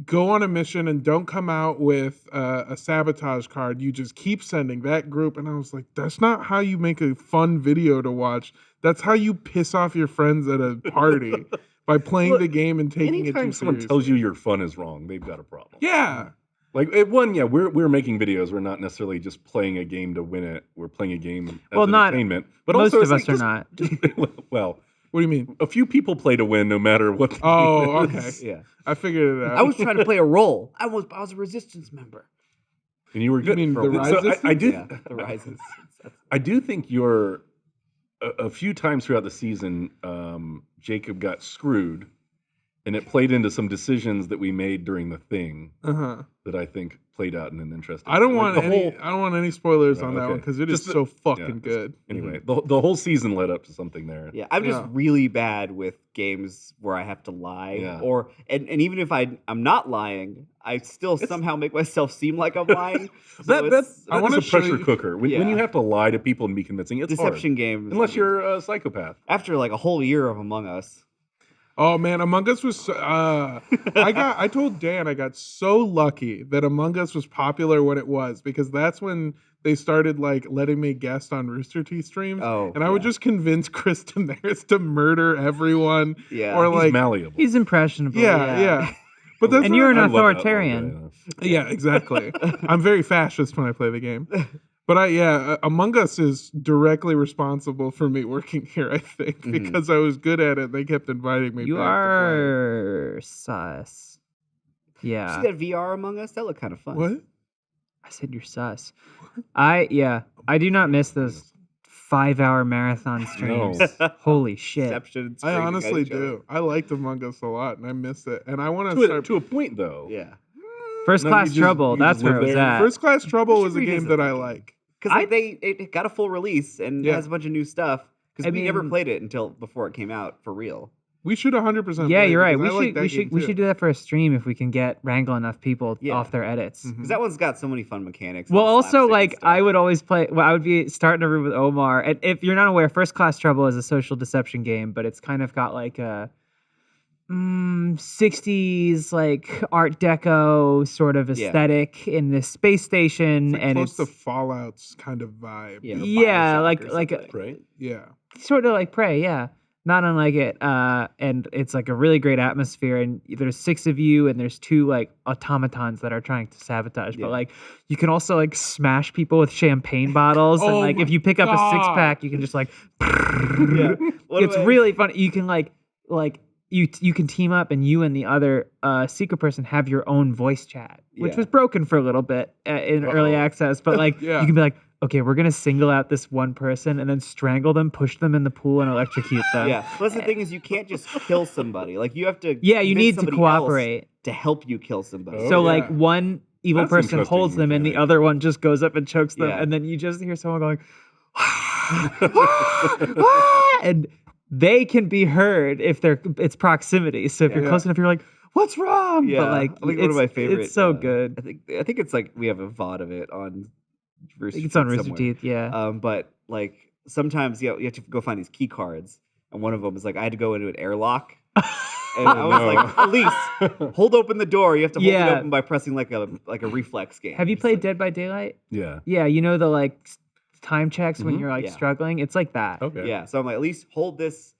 [SPEAKER 1] go on a mission and don't come out with a sabotage card, you just keep sending that group. And I was like, that's not how you make a fun video to watch. That's how you piss off your friends at a party by playing
[SPEAKER 3] Well,
[SPEAKER 1] the game and taking it
[SPEAKER 3] Anytime
[SPEAKER 1] too
[SPEAKER 3] someone
[SPEAKER 1] seriously.
[SPEAKER 3] tells you your fun is wrong, they've got a problem.
[SPEAKER 1] Yeah.
[SPEAKER 3] Like we're making videos. We're not necessarily just playing a game to win it. We're playing a game as
[SPEAKER 2] Well, not-
[SPEAKER 3] entertainment. But
[SPEAKER 2] most
[SPEAKER 3] also,
[SPEAKER 2] of
[SPEAKER 3] it's
[SPEAKER 2] us
[SPEAKER 3] like,
[SPEAKER 2] are
[SPEAKER 3] just-
[SPEAKER 2] not.
[SPEAKER 3] well,
[SPEAKER 1] What do you mean?
[SPEAKER 3] a few people play to win, no matter what. The
[SPEAKER 1] Oh,
[SPEAKER 3] game
[SPEAKER 1] okay.
[SPEAKER 3] is.
[SPEAKER 5] Yeah.
[SPEAKER 1] I figured it out.
[SPEAKER 5] I was trying to play a role. I was a resistance member.
[SPEAKER 3] And you were good.
[SPEAKER 1] mean
[SPEAKER 3] for
[SPEAKER 1] the
[SPEAKER 3] a while. So
[SPEAKER 1] Resistance?
[SPEAKER 3] I did.
[SPEAKER 5] Yeah, the rises.
[SPEAKER 3] I do think you're a few times throughout the season, Jacob got screwed, and it played into some decisions that we made during the thing
[SPEAKER 1] Uh-huh.
[SPEAKER 3] that I think played out in an interesting.
[SPEAKER 1] I don't
[SPEAKER 3] way.
[SPEAKER 1] want
[SPEAKER 3] Like, the whole-
[SPEAKER 1] I don't want any spoilers
[SPEAKER 3] Oh,
[SPEAKER 1] on that
[SPEAKER 3] okay.
[SPEAKER 1] one because it is
[SPEAKER 3] Just the-
[SPEAKER 1] so fucking
[SPEAKER 3] yeah,
[SPEAKER 1] good.
[SPEAKER 3] Anyway, the whole season led up to something there.
[SPEAKER 5] Yeah, I'm just
[SPEAKER 1] Yeah.
[SPEAKER 5] really bad with games where I have to lie,
[SPEAKER 3] Yeah.
[SPEAKER 5] and even if I'm not lying, I still somehow make myself seem like I'm lying. So
[SPEAKER 3] That
[SPEAKER 5] it's
[SPEAKER 1] I wanna
[SPEAKER 3] is a
[SPEAKER 1] show
[SPEAKER 3] pressure
[SPEAKER 1] you-
[SPEAKER 3] cooker. When
[SPEAKER 5] Yeah.
[SPEAKER 3] you have to lie to people and be convincing, it's
[SPEAKER 5] deception
[SPEAKER 3] hard.
[SPEAKER 5] games.
[SPEAKER 3] Unless you're a psychopath.
[SPEAKER 5] after like a whole year of Among Us.
[SPEAKER 1] Oh man, Among Us was. I told Dan I got so lucky that Among Us was popular when it was, because that's when they started like letting me guest on Rooster Teeth streams, and I would just convince Chris Daenerys to murder everyone.
[SPEAKER 5] Yeah.
[SPEAKER 1] Or
[SPEAKER 3] He's
[SPEAKER 1] like
[SPEAKER 3] malleable.
[SPEAKER 2] He's impressionable.
[SPEAKER 1] yeah. But that's
[SPEAKER 2] And
[SPEAKER 1] what
[SPEAKER 2] you're an
[SPEAKER 3] I love that little
[SPEAKER 2] authoritarian.
[SPEAKER 3] guy,
[SPEAKER 1] Yeah, exactly. I'm very fascist when I play the game. But Among Us is directly responsible for me working here, I think, because I was good at it. They kept inviting me
[SPEAKER 2] You
[SPEAKER 1] back
[SPEAKER 2] are sus.
[SPEAKER 5] You
[SPEAKER 2] Yeah.
[SPEAKER 5] see that VR Among Us? That looked kind of fun.
[SPEAKER 1] to play. What?
[SPEAKER 2] I said you're sus. I do not miss those 5-hour marathon streams.
[SPEAKER 3] No.
[SPEAKER 2] Holy shit.
[SPEAKER 5] Inception,
[SPEAKER 1] I
[SPEAKER 5] screaming at
[SPEAKER 1] honestly
[SPEAKER 5] each other.
[SPEAKER 1] do. I liked Among Us a lot, and I miss it. And I want to
[SPEAKER 3] To
[SPEAKER 1] start.
[SPEAKER 3] a point, though.
[SPEAKER 5] Yeah.
[SPEAKER 2] First
[SPEAKER 3] No,
[SPEAKER 2] Class
[SPEAKER 3] you just-
[SPEAKER 2] Trouble,
[SPEAKER 3] you
[SPEAKER 2] that's
[SPEAKER 3] just
[SPEAKER 2] where
[SPEAKER 3] live
[SPEAKER 2] it was
[SPEAKER 3] there.
[SPEAKER 2] at.
[SPEAKER 1] First Class Trouble
[SPEAKER 5] We
[SPEAKER 1] was
[SPEAKER 5] should
[SPEAKER 1] a game
[SPEAKER 5] revisit
[SPEAKER 1] that
[SPEAKER 5] that
[SPEAKER 1] I
[SPEAKER 5] game.
[SPEAKER 1] like.
[SPEAKER 5] Because like, it got a full release and
[SPEAKER 1] Yeah.
[SPEAKER 5] has a bunch of new stuff. Because
[SPEAKER 2] I
[SPEAKER 5] we never
[SPEAKER 2] mean-
[SPEAKER 5] played it until before it came out for real.
[SPEAKER 1] We should 100%.
[SPEAKER 2] Yeah,
[SPEAKER 1] play it,
[SPEAKER 2] you're right.
[SPEAKER 1] because I like that
[SPEAKER 2] We
[SPEAKER 1] game
[SPEAKER 2] should
[SPEAKER 1] too.
[SPEAKER 2] do that for a stream if we can wrangle enough people
[SPEAKER 5] Yeah.
[SPEAKER 2] off their edits.
[SPEAKER 1] Mhm.
[SPEAKER 5] Because that one's got so many fun mechanics.
[SPEAKER 2] Well,
[SPEAKER 5] and
[SPEAKER 2] also,
[SPEAKER 5] slapstick and
[SPEAKER 2] like,
[SPEAKER 5] stuff.
[SPEAKER 2] I would always play. Well, I would be starting a room with Omar, and if you're not aware, First Class Trouble is a social deception game, but it's kind of got like a 60s like Art Deco sort of
[SPEAKER 5] Yeah.
[SPEAKER 2] aesthetic in this space station,
[SPEAKER 1] It's like
[SPEAKER 2] and
[SPEAKER 1] close
[SPEAKER 2] it's
[SPEAKER 1] to Fallout's kind of vibe.
[SPEAKER 5] Yeah,
[SPEAKER 2] Yeah,
[SPEAKER 5] Bioshock
[SPEAKER 2] like-
[SPEAKER 5] or
[SPEAKER 2] like a-
[SPEAKER 5] something.
[SPEAKER 3] Right?
[SPEAKER 1] Yeah.
[SPEAKER 2] sort of like Prey, yeah. Not unlike it. And it's like a really great atmosphere. And there's 6 of you, and there's 2 like automatons that are trying to sabotage.
[SPEAKER 5] Yeah.
[SPEAKER 2] But like you can also like smash people with champagne bottles. And
[SPEAKER 1] Oh
[SPEAKER 2] like if
[SPEAKER 1] my
[SPEAKER 2] you pick up a
[SPEAKER 1] God.
[SPEAKER 2] 6-pack, you can just like
[SPEAKER 5] Yeah. What
[SPEAKER 2] it's
[SPEAKER 5] about-
[SPEAKER 2] really fun. You can like you can team up, and you and the other secret person have your own voice chat, which
[SPEAKER 5] Yeah.
[SPEAKER 2] was broken for a little bit in early access. But like
[SPEAKER 1] Yeah.
[SPEAKER 2] you can be like, okay, we're gonna single out this one person and then strangle them, push them in the pool, and electrocute them.
[SPEAKER 5] Yeah. Plus the thing is, you can't just kill somebody. Like you have to.
[SPEAKER 2] Yeah, you
[SPEAKER 5] convince
[SPEAKER 2] need to
[SPEAKER 5] somebody
[SPEAKER 2] cooperate.
[SPEAKER 5] else to help you kill somebody.
[SPEAKER 3] Oh,
[SPEAKER 2] So
[SPEAKER 1] yeah.
[SPEAKER 2] like one evil
[SPEAKER 3] That's
[SPEAKER 2] person
[SPEAKER 3] interesting
[SPEAKER 2] holds them, and the
[SPEAKER 3] mechanic.
[SPEAKER 2] other one just goes up and chokes them,
[SPEAKER 5] Yeah.
[SPEAKER 2] and then you just hear someone going, and they can be heard if it's proximity. So if you're
[SPEAKER 1] Yeah.
[SPEAKER 2] close enough, you're like, "What's wrong?"
[SPEAKER 5] Yeah,
[SPEAKER 2] But like,
[SPEAKER 5] I think one of my favorite.
[SPEAKER 2] It's so good.
[SPEAKER 5] I think it's like we have a VOD of it on.
[SPEAKER 2] I
[SPEAKER 5] Rooster
[SPEAKER 2] think it's on
[SPEAKER 5] Teeth
[SPEAKER 2] Rooster
[SPEAKER 5] somewhere.
[SPEAKER 2] Teeth. Yeah.
[SPEAKER 5] But like sometimes you have to go find these key cards, and one of them is like I had to go into an airlock, and I was
[SPEAKER 3] no.
[SPEAKER 5] like, Elise, hold open the door. You have to hold
[SPEAKER 2] Yeah.
[SPEAKER 5] it open by pressing like a reflex game.
[SPEAKER 2] Have you
[SPEAKER 5] Just
[SPEAKER 2] played
[SPEAKER 5] like-
[SPEAKER 2] Dead by Daylight?
[SPEAKER 3] Yeah.
[SPEAKER 2] Yeah, you know the like time checks when
[SPEAKER 3] Mhm.
[SPEAKER 2] you're like
[SPEAKER 5] Yeah.
[SPEAKER 2] struggling. It's like that.
[SPEAKER 3] Okay.
[SPEAKER 5] Yeah, so I'm like, at least hold this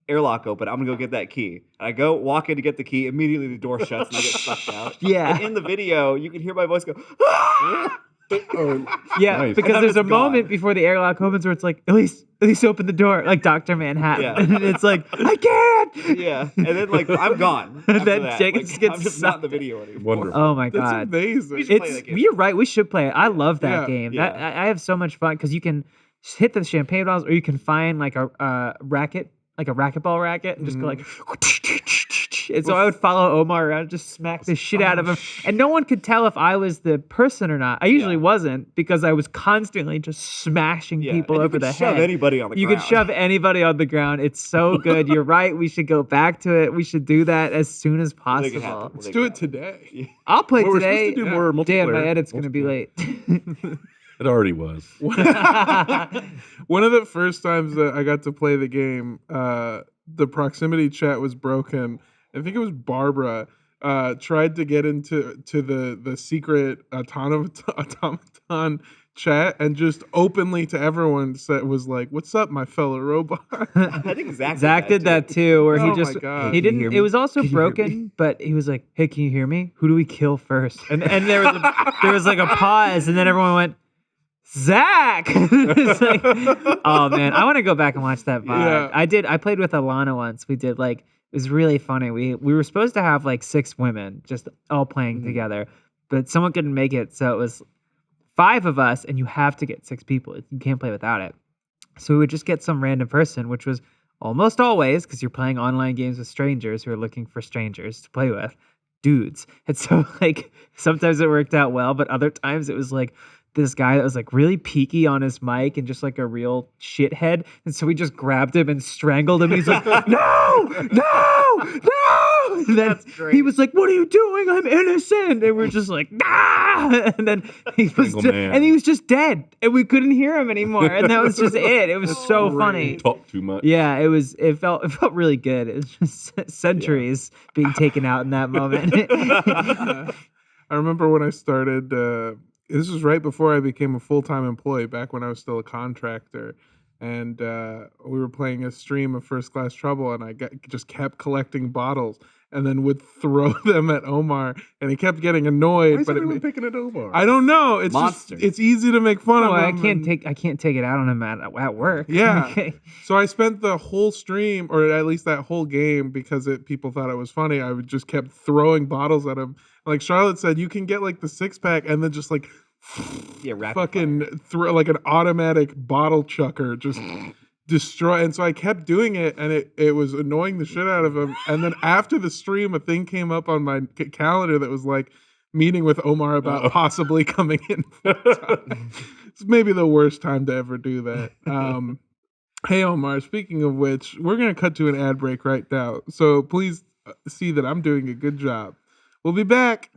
[SPEAKER 5] airlock open. I'm gonna go get that key. And I go walk in to get the key. Immediately the door shuts and I get sucked out.
[SPEAKER 2] Yeah.
[SPEAKER 5] And in the video, you can hear my voice go. "Ah!"
[SPEAKER 3] Oh,
[SPEAKER 2] Yeah,
[SPEAKER 3] nice.
[SPEAKER 2] because
[SPEAKER 5] And
[SPEAKER 2] there's a
[SPEAKER 5] it's gone.
[SPEAKER 2] moment before the airlock opens where it's like, at least open the door, like Dr. Manhattan.
[SPEAKER 5] Yeah.
[SPEAKER 2] And it's like, I can't.
[SPEAKER 5] Yeah, and then like I'm gone.
[SPEAKER 2] And
[SPEAKER 5] after
[SPEAKER 2] then
[SPEAKER 5] that.
[SPEAKER 2] Jacob
[SPEAKER 5] Like,
[SPEAKER 2] just gets
[SPEAKER 5] I'm just not in the
[SPEAKER 2] sucked in.
[SPEAKER 5] video anymore.
[SPEAKER 3] Wonderful.
[SPEAKER 2] Oh my
[SPEAKER 1] That's
[SPEAKER 2] god.
[SPEAKER 1] amazing.
[SPEAKER 5] We should play
[SPEAKER 2] It's
[SPEAKER 5] that game.
[SPEAKER 2] you're right. We should play it. I love that
[SPEAKER 1] Yeah.
[SPEAKER 2] game.
[SPEAKER 5] Yeah.
[SPEAKER 2] That I have so much fun because you can hit the champagne bottles, or you can find like a racket, like a racquetball racket, and just go like. And so I would follow Omar around, and just smack the shit out of him, and no one could tell if I was the person or not. I usually
[SPEAKER 5] Yeah.
[SPEAKER 2] wasn't because I was constantly just smashing
[SPEAKER 5] Yeah,
[SPEAKER 2] people
[SPEAKER 5] and you
[SPEAKER 2] over
[SPEAKER 5] could
[SPEAKER 2] the
[SPEAKER 5] shove
[SPEAKER 2] head.
[SPEAKER 5] anybody on the
[SPEAKER 2] You
[SPEAKER 5] ground.
[SPEAKER 2] could shove anybody on the ground. It's so good. You're right. We should go back to it. We should do that as soon as
[SPEAKER 5] We'll make it happen.
[SPEAKER 2] possible.
[SPEAKER 5] We'll
[SPEAKER 1] Let's
[SPEAKER 5] make
[SPEAKER 1] do
[SPEAKER 5] it
[SPEAKER 1] it
[SPEAKER 5] happen.
[SPEAKER 1] today.
[SPEAKER 2] I'll play
[SPEAKER 3] Well, we're
[SPEAKER 2] today.
[SPEAKER 3] supposed to do more
[SPEAKER 2] Dan, my
[SPEAKER 3] multiplayer.
[SPEAKER 2] edit's gonna be late.
[SPEAKER 3] It already was.
[SPEAKER 1] One of the first times that I got to play the game, the proximity chat was broken. I think it was Barbara tried to get into the secret automaton chat and just openly to everyone was like, "What's up, my fellow robot?"
[SPEAKER 5] I think Zach
[SPEAKER 2] Zach did that too, where
[SPEAKER 1] Oh
[SPEAKER 2] he
[SPEAKER 1] my
[SPEAKER 2] just
[SPEAKER 1] God.
[SPEAKER 2] he
[SPEAKER 5] Can you
[SPEAKER 2] didn't.
[SPEAKER 5] hear
[SPEAKER 2] It
[SPEAKER 5] me?
[SPEAKER 2] was also
[SPEAKER 5] Can you hear me?
[SPEAKER 2] broken, but he was like, "Hey, can you hear me? Who do we kill first?" And there was like a pause, and then everyone went, "Zach." It's like, oh man, I want to go back and watch that VOD.
[SPEAKER 1] Yeah.
[SPEAKER 2] I played with Alana once. We did like it was really funny. We were supposed to have like 6 women just all playing together, but someone couldn't make it, so it was 5 of us, and you have to get 6 people. You can't play without it. So we would just get some random person, which was almost always, because you're playing online games with strangers who are looking for strangers to play with, dudes. And so like sometimes it worked out well, but other times it was like this guy that was like really peaky on his mic and just like a real shithead. And so we just grabbed him and strangled him. He's like, no. And then he was like, what are you doing? I'm innocent. And we're just like, nah. And then he was just dead. And we couldn't hear him anymore. And that was just it. It was so funny.
[SPEAKER 3] Talk too much.
[SPEAKER 2] Yeah, it felt really good. It was just centuries being taken out in that moment.
[SPEAKER 1] I remember when I started, this was right before I became a full-time employee, back when I was still a contractor. And we were playing a stream of First Class Trouble, and I just kept collecting bottles and then would throw them at Omar, and he kept getting annoyed.
[SPEAKER 3] Why is everyone picking at Omar?
[SPEAKER 1] I don't know. It's
[SPEAKER 5] Monster.
[SPEAKER 1] just it's easy to make fun of him.
[SPEAKER 2] I can't take it out on him at work.
[SPEAKER 1] Yeah.
[SPEAKER 2] Okay.
[SPEAKER 1] So I spent the whole stream, or at least that whole game, because people thought it was funny. I would just kept throwing bottles at him. Like Charlotte said, you can get like the 6-pack and then just like fucking throw like an automatic bottle chucker, just destroy. And so I kept doing it, and it was annoying the shit out of him. And then after the stream, a thing came up on my calendar that was like meeting with Omar about possibly coming in. It's maybe the worst time to ever do that. Hey Omar, speaking of which, we're gonna cut to an ad break right now, so please see that I'm doing a good job. We'll be back.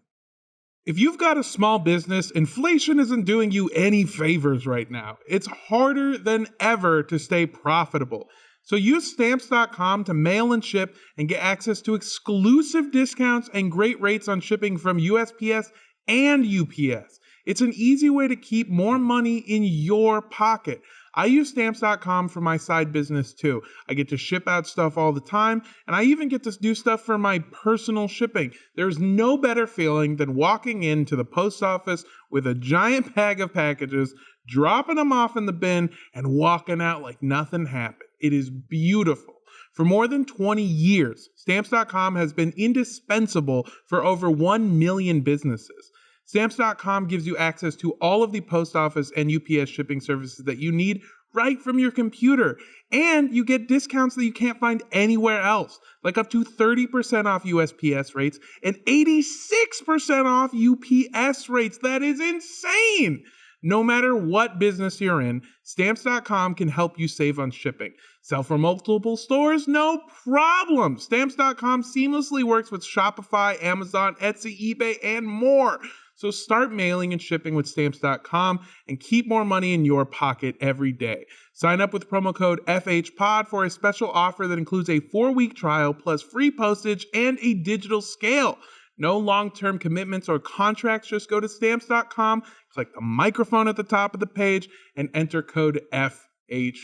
[SPEAKER 1] If you've got a small business, inflation isn't doing you any favors right now. It's harder than ever to stay profitable. So use Stamps.com to mail and ship and get access to exclusive discounts and great rates on shipping from USPS and UPS. It's an easy way to keep more money in your pocket. I use Stamps.com for my side business too. I get to ship out stuff all the time, and I even get to do stuff for my personal shipping. There's no better feeling than walking into the post office with a giant bag of packages, dropping them off in the bin, and walking out like nothing happened. It is beautiful. For more than 20 years, Stamps.com has been indispensable for over 1 million businesses. Stamps.com gives you access to all of the post office and UPS shipping services that you need right from your computer. And you get discounts that you can't find anywhere else, like up to 30% off USPS rates and 86% off UPS rates. That is insane! No matter what business you're in, Stamps.com can help you save on shipping. Sell from multiple stores? No problem! Stamps.com seamlessly works with Shopify, Amazon, Etsy, eBay, and more. So start mailing and shipping with Stamps.com and keep more money in your pocket every day. Sign up with promo code FHPOD for a special offer that includes a 4-week trial plus free postage and a digital scale. No long-term commitments or contracts. Just go to Stamps.com, click the microphone at the top of the page, and enter code FHPOD.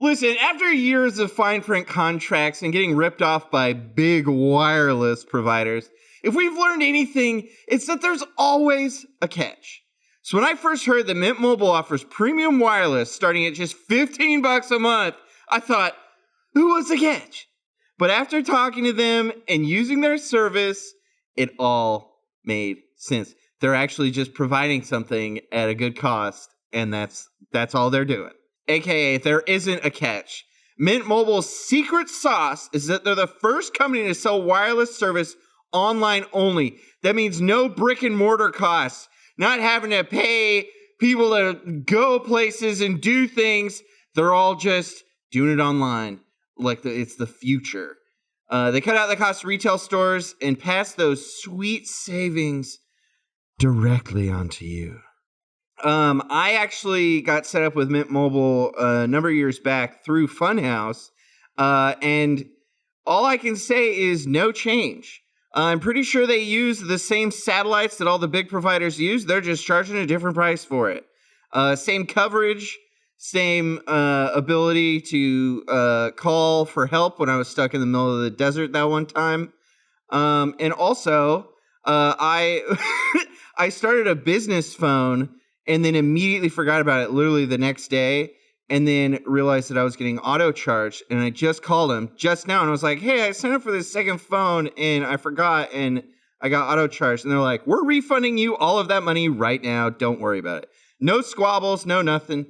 [SPEAKER 6] Listen, after years of fine print contracts and getting ripped off by big wireless providers, if we've learned anything, it's that there's always a catch. So when I first heard that Mint Mobile offers premium wireless starting at just $15 a month, I thought, what's the catch? But after talking to them and using their service, it all made sense. They're actually just providing something at a good cost, and that's all they're doing. AKA, there isn't a catch. Mint Mobile's secret sauce is that they're the first company to sell wireless service online only. That means no brick and mortar costs, not having to pay people to go places and do things. They're all just doing it online like it's the future. They cut out the cost of retail stores and pass those sweet savings directly onto you. I actually got set up with Mint Mobile a number of years back through Funhaus, and all I can say is no change. I'm pretty sure they use the same satellites that all the big providers use. They're just charging a different price for it. Same coverage, same ability to call for help when I was stuck in the middle of the desert that one time. And also, I started a business phone and then immediately forgot about it literally the next day, and then realized that I was getting auto-charged, and I just called him just now, and I was like, hey, I signed up for this second phone, and I forgot, and I got auto-charged. And they're like, we're refunding you all of that money right now. Don't worry about it. No squabbles, no nothing.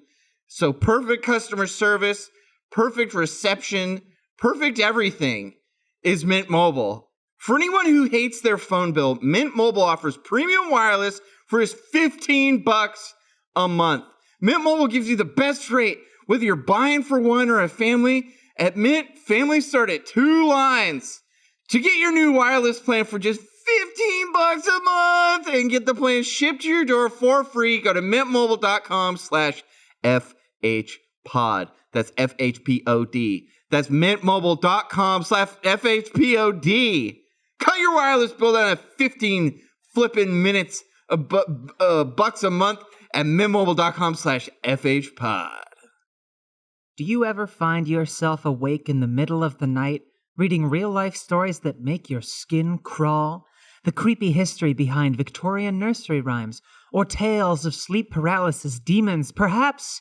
[SPEAKER 6] So perfect customer service, perfect reception, perfect everything is Mint Mobile. For anyone who hates their phone bill, Mint Mobile offers premium wireless for just $15 a month. Mint Mobile gives you the best rate, whether you're buying for one or a family. At Mint, families start at 2 lines. To get your new wireless plan for just $15 a month and get the plan shipped to your door for free, go to mintmobile.com/FHPod. That's FHPOD. That's mintmobile.com/FHPOD. Cut your wireless bill down to 15 flipping minutes bucks a month at mintmobile.com/FHPod.
[SPEAKER 2] Do you ever find yourself awake in the middle of the night, reading real-life stories that make your skin crawl? The creepy history behind Victorian nursery rhymes, or tales of sleep paralysis, demons. Perhaps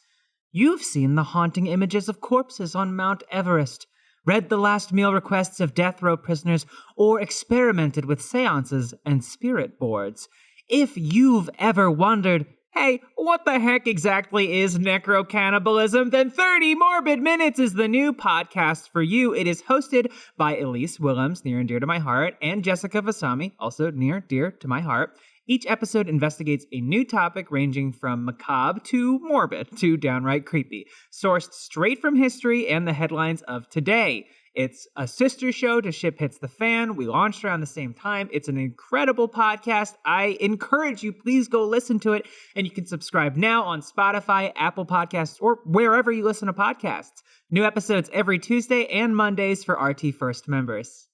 [SPEAKER 2] you've seen the haunting images of corpses on Mount Everest, read the last meal requests of death row prisoners, or experimented with seances and spirit boards. If you've ever wondered, hey, what the heck exactly is necrocannibalism? Then 30 Morbid Minutes is the new podcast for you. It is hosted by Elise Willems, near and dear to my heart, and Jessica Vasami, also near and dear to my heart. Each episode investigates a new topic ranging from macabre to morbid to downright creepy, sourced straight from history and the headlines of today. It's a sister show to Ship Hits the Fan. We launched around the same time. It's an incredible podcast. I encourage you, please go listen to it. And you can subscribe now on Spotify, Apple Podcasts, or wherever you listen to podcasts. New episodes every Tuesday and Mondays for RT First members.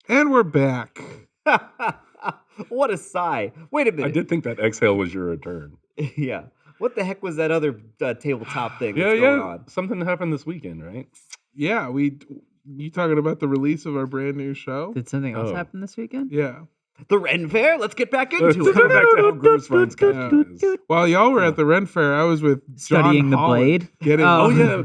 [SPEAKER 1] And we're back.
[SPEAKER 5] What a sigh. Wait a minute.
[SPEAKER 3] I did think that exhale was your return.
[SPEAKER 5] Yeah. What the heck was that other tabletop thing that's going on?
[SPEAKER 3] Something happened this weekend, right?
[SPEAKER 1] Yeah, you talking about the release of our brand new show?
[SPEAKER 2] Did something else
[SPEAKER 3] Oh.
[SPEAKER 2] happen this weekend?
[SPEAKER 1] Yeah.
[SPEAKER 5] The Ren Fair? Let's get back into
[SPEAKER 3] Let's
[SPEAKER 5] it.
[SPEAKER 3] go back to how gross Ryan's costume is.
[SPEAKER 1] While y'all were at the Ren Fair, I was with John
[SPEAKER 2] Studying the
[SPEAKER 1] Holland,
[SPEAKER 2] blade?
[SPEAKER 1] getting
[SPEAKER 2] Oh.
[SPEAKER 3] Oh, yeah.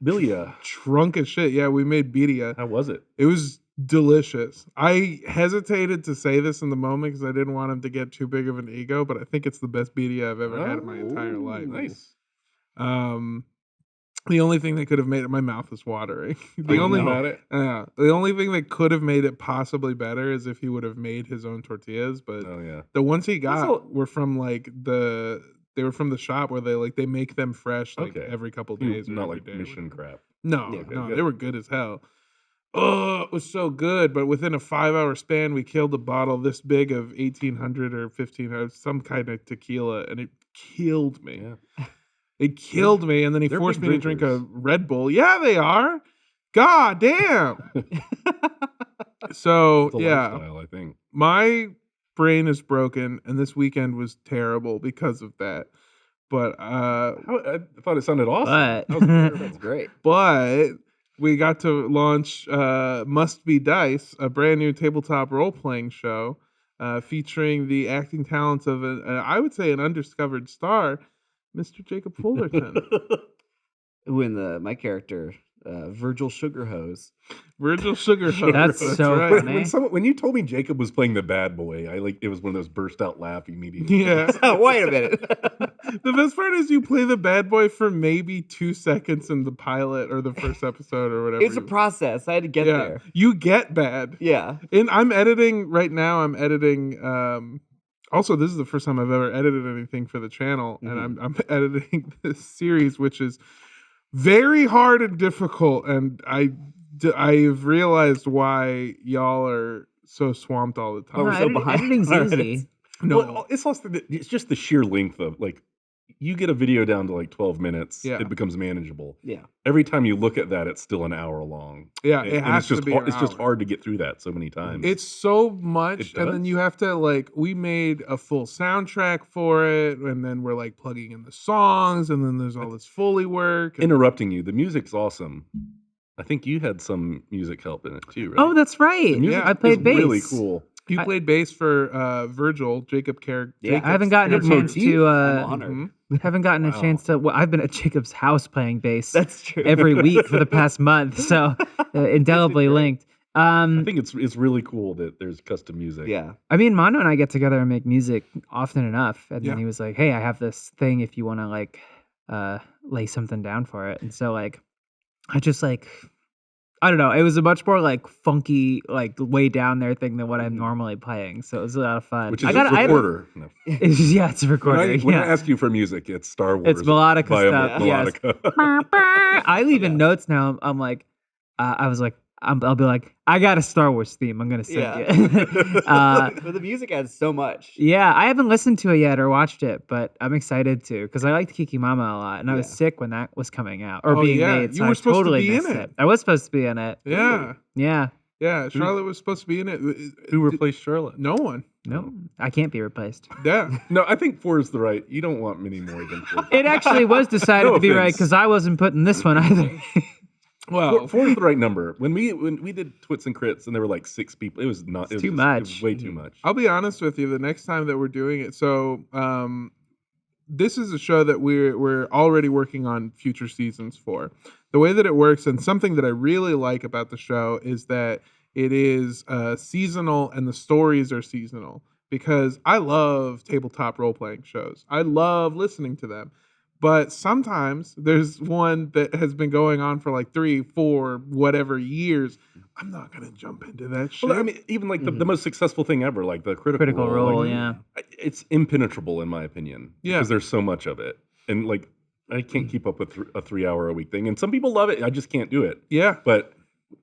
[SPEAKER 3] Bilia.
[SPEAKER 1] drunk as shit. Yeah, we made birria.
[SPEAKER 3] How was it?
[SPEAKER 1] It was delicious. I hesitated to say this in the moment because I didn't want him to get too big of an ego, but I think it's the best birria I've ever had in my entire life.
[SPEAKER 3] Nice.
[SPEAKER 1] The only thing that could have made it, my mouth is watering.
[SPEAKER 3] The only about it.
[SPEAKER 1] The only thing that could have made it possibly better is if he would have made his own tortillas. But
[SPEAKER 3] Oh yeah.
[SPEAKER 1] the ones he got
[SPEAKER 5] Also-
[SPEAKER 1] were from they were from the shop where they make them fresh
[SPEAKER 3] Okay.
[SPEAKER 1] every couple days. Or
[SPEAKER 3] Not
[SPEAKER 1] every
[SPEAKER 3] like
[SPEAKER 1] day or
[SPEAKER 3] mission
[SPEAKER 1] whatever.
[SPEAKER 3] crap.
[SPEAKER 1] No,
[SPEAKER 5] Yeah,
[SPEAKER 3] okay,
[SPEAKER 1] no,
[SPEAKER 3] good.
[SPEAKER 1] they were good as hell. Oh, it was so good. But within a 5-hour span, we killed a bottle this big of 1800 or 1500, some kind of tequila, and it killed me.
[SPEAKER 3] Yeah.
[SPEAKER 1] It killed me, and then he
[SPEAKER 3] They're
[SPEAKER 1] forced
[SPEAKER 3] big
[SPEAKER 1] me to drink a
[SPEAKER 3] drinkers.
[SPEAKER 1] Red Bull. Yeah, they are. God damn. So,
[SPEAKER 3] It's a
[SPEAKER 1] yeah,
[SPEAKER 3] lifestyle, I think.
[SPEAKER 1] my brain is broken, and this weekend was terrible because of that. But
[SPEAKER 3] I thought it sounded awesome.
[SPEAKER 2] But-
[SPEAKER 3] That was terrible.
[SPEAKER 5] That's great.
[SPEAKER 1] but we got to launch Must Be Dice, a brand new tabletop role-playing show featuring the acting talents of I would say an undiscovered star, Mr. Jacob Fullerton.
[SPEAKER 5] When my character, Virgil Sugarhose.
[SPEAKER 1] Virgil Sugarhose.
[SPEAKER 2] That's so
[SPEAKER 1] right.
[SPEAKER 2] funny.
[SPEAKER 3] When you told me Jacob was playing the bad boy, it was one of those burst out laugh immediately.
[SPEAKER 1] Yeah.
[SPEAKER 5] Oh, wait a minute.
[SPEAKER 1] The best part is you play the bad boy for maybe 2 seconds in the pilot or the first episode or whatever.
[SPEAKER 5] It's a process. I had to get there.
[SPEAKER 1] You get bad.
[SPEAKER 5] Yeah.
[SPEAKER 1] And I'm editing right now. I'm editing. Also, this is the first time I've ever edited anything for the channel, and I'm editing this series, which is very hard and difficult. And I've realized why y'all are so swamped all the time.
[SPEAKER 5] Oh, we're so behind
[SPEAKER 2] Editing's
[SPEAKER 5] on
[SPEAKER 2] easy.
[SPEAKER 5] it.
[SPEAKER 1] No,
[SPEAKER 3] Well, it's also it's just the sheer length of you get a video down to like 12 minutes,
[SPEAKER 1] Yeah.
[SPEAKER 3] it becomes manageable.
[SPEAKER 5] Yeah.
[SPEAKER 3] Every time you look at that, it's still an hour long.
[SPEAKER 1] yeah,
[SPEAKER 3] And
[SPEAKER 1] it has
[SPEAKER 3] it's just
[SPEAKER 1] to be.
[SPEAKER 3] hard,
[SPEAKER 1] an
[SPEAKER 3] it's just
[SPEAKER 1] hour.
[SPEAKER 3] hard to get through that so many times.
[SPEAKER 1] It's so much,
[SPEAKER 3] It
[SPEAKER 1] and then
[SPEAKER 3] does.
[SPEAKER 1] you have to we made a full soundtrack for it, and then we're plugging in the songs, and then there's all this Foley work. And,
[SPEAKER 3] interrupting you. The music's awesome. I think you had some music help in it too, right?
[SPEAKER 2] Oh, that's right.
[SPEAKER 3] The music
[SPEAKER 2] I
[SPEAKER 3] is
[SPEAKER 2] played bass.
[SPEAKER 3] really cool.
[SPEAKER 1] you
[SPEAKER 2] I-
[SPEAKER 1] played bass for Virgil, Jacob Carrick.
[SPEAKER 5] Yeah,
[SPEAKER 2] I haven't gotten a
[SPEAKER 3] Jacob's
[SPEAKER 2] chance
[SPEAKER 3] motif.
[SPEAKER 2] to.
[SPEAKER 5] I'm honored.
[SPEAKER 1] Mhm.
[SPEAKER 2] Haven't gotten a
[SPEAKER 3] Wow.
[SPEAKER 2] chance to. Well, I've been at Jacob's house playing bass
[SPEAKER 5] That's true.
[SPEAKER 2] every week for the past month, so indelibly
[SPEAKER 5] great.
[SPEAKER 2] linked.
[SPEAKER 3] I think it's really cool that there's custom music.
[SPEAKER 5] Yeah.
[SPEAKER 2] I mean, Mono and I get together and make music often enough, and then
[SPEAKER 1] Yeah.
[SPEAKER 2] he was like, "Hey, I have this thing if you want to lay something down for it." And so I just I don't know. It was a much more like funky, like way down there thing than what I'm normally playing. So it was a lot of fun.
[SPEAKER 3] Which is a recorder. No.
[SPEAKER 2] It's a recorder.
[SPEAKER 3] When I ask you for music, it's Star Wars.
[SPEAKER 2] It's melodica
[SPEAKER 3] via
[SPEAKER 2] stuff.
[SPEAKER 3] melodica.
[SPEAKER 2] Yes. I leave in notes now. I'm like, I was like, I'll be like, I got a Star Wars theme. I'm gonna sing it.
[SPEAKER 5] But the music adds so much.
[SPEAKER 2] Yeah, I haven't listened to it yet or watched it, but I'm excited to because I liked Kiki Mama a lot, and I was sick when that was coming out or being made. So
[SPEAKER 1] you were supposed to be
[SPEAKER 2] missed
[SPEAKER 1] in it.
[SPEAKER 2] I was supposed to be in it.
[SPEAKER 1] Yeah.
[SPEAKER 2] Yeah.
[SPEAKER 1] Yeah, Charlotte was supposed to be in it.
[SPEAKER 3] Who replaced Charlotte?
[SPEAKER 1] No one.
[SPEAKER 2] No, I can't be replaced.
[SPEAKER 1] Yeah.
[SPEAKER 3] No, I think 4 is the right. You don't want many more than 4.
[SPEAKER 2] It actually was decided
[SPEAKER 3] No
[SPEAKER 2] to be right
[SPEAKER 3] offense.
[SPEAKER 2] because I wasn't putting this one either.
[SPEAKER 1] Well,
[SPEAKER 3] 4 is the right number. When we did Twits and Crits and there were like 6 people, it was not. It was
[SPEAKER 2] too
[SPEAKER 3] just-
[SPEAKER 2] much.
[SPEAKER 3] It was way too much.
[SPEAKER 1] I'll be honest with you. The next time that we're doing it, so this is a show that we're already working on future seasons for. The way that it works, and something that I really like about the show, is that it is seasonal and the stories are seasonal. Because I love tabletop role playing shows. I love listening to them. But sometimes there's one that has been going on for like 3, 4, whatever years. I'm not gonna jump into that shit.
[SPEAKER 3] Well, I mean, even like the most successful thing ever, like the Critical
[SPEAKER 2] Role,
[SPEAKER 3] like,
[SPEAKER 2] yeah.
[SPEAKER 3] it's impenetrable in my opinion.
[SPEAKER 1] Yeah.
[SPEAKER 3] Because there's so much of it, and like I can't keep up with a 3-hour a week thing. And some people love it. I just can't do it.
[SPEAKER 1] Yeah.
[SPEAKER 3] But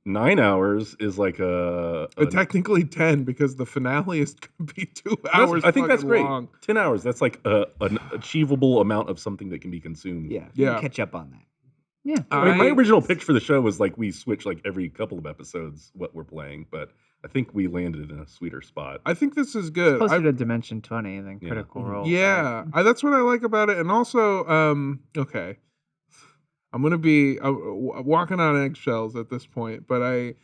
[SPEAKER 3] 9 hours is like a
[SPEAKER 1] Technically 10 because the finale is going to be 2 hours.
[SPEAKER 3] I think that's
[SPEAKER 1] fucking
[SPEAKER 3] great.
[SPEAKER 1] long.
[SPEAKER 3] 10 hours. That's like an achievable amount of something that can be consumed.
[SPEAKER 5] Yeah.
[SPEAKER 1] Yeah.
[SPEAKER 5] Catch up on that.
[SPEAKER 2] Yeah.
[SPEAKER 3] I mean, my original pitch for the show was like we switch like every couple of episodes what we're playing, but I think we landed in a sweeter spot.
[SPEAKER 1] I think this is good.
[SPEAKER 2] Closer
[SPEAKER 1] I-
[SPEAKER 2] to Dimension 20 than
[SPEAKER 3] Yeah.
[SPEAKER 2] Critical Role.
[SPEAKER 1] yeah, that's what I like about it. And also, okay, I'm gonna be walking on eggshells at this point, but I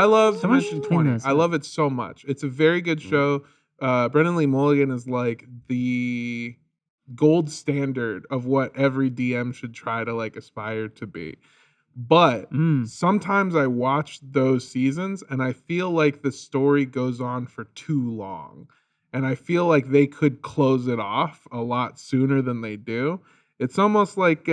[SPEAKER 1] love
[SPEAKER 2] So much
[SPEAKER 1] Dimension 20.
[SPEAKER 2] cleanness,
[SPEAKER 1] I
[SPEAKER 2] yeah.
[SPEAKER 1] love it so much. It's a very good show. Brendan Lee Mulligan is like the gold standard of what every DM should try to like aspire to be. But sometimes I watch those seasons and I feel like the story goes on for too long. And I feel like they could close it off a lot sooner than they do. It's almost like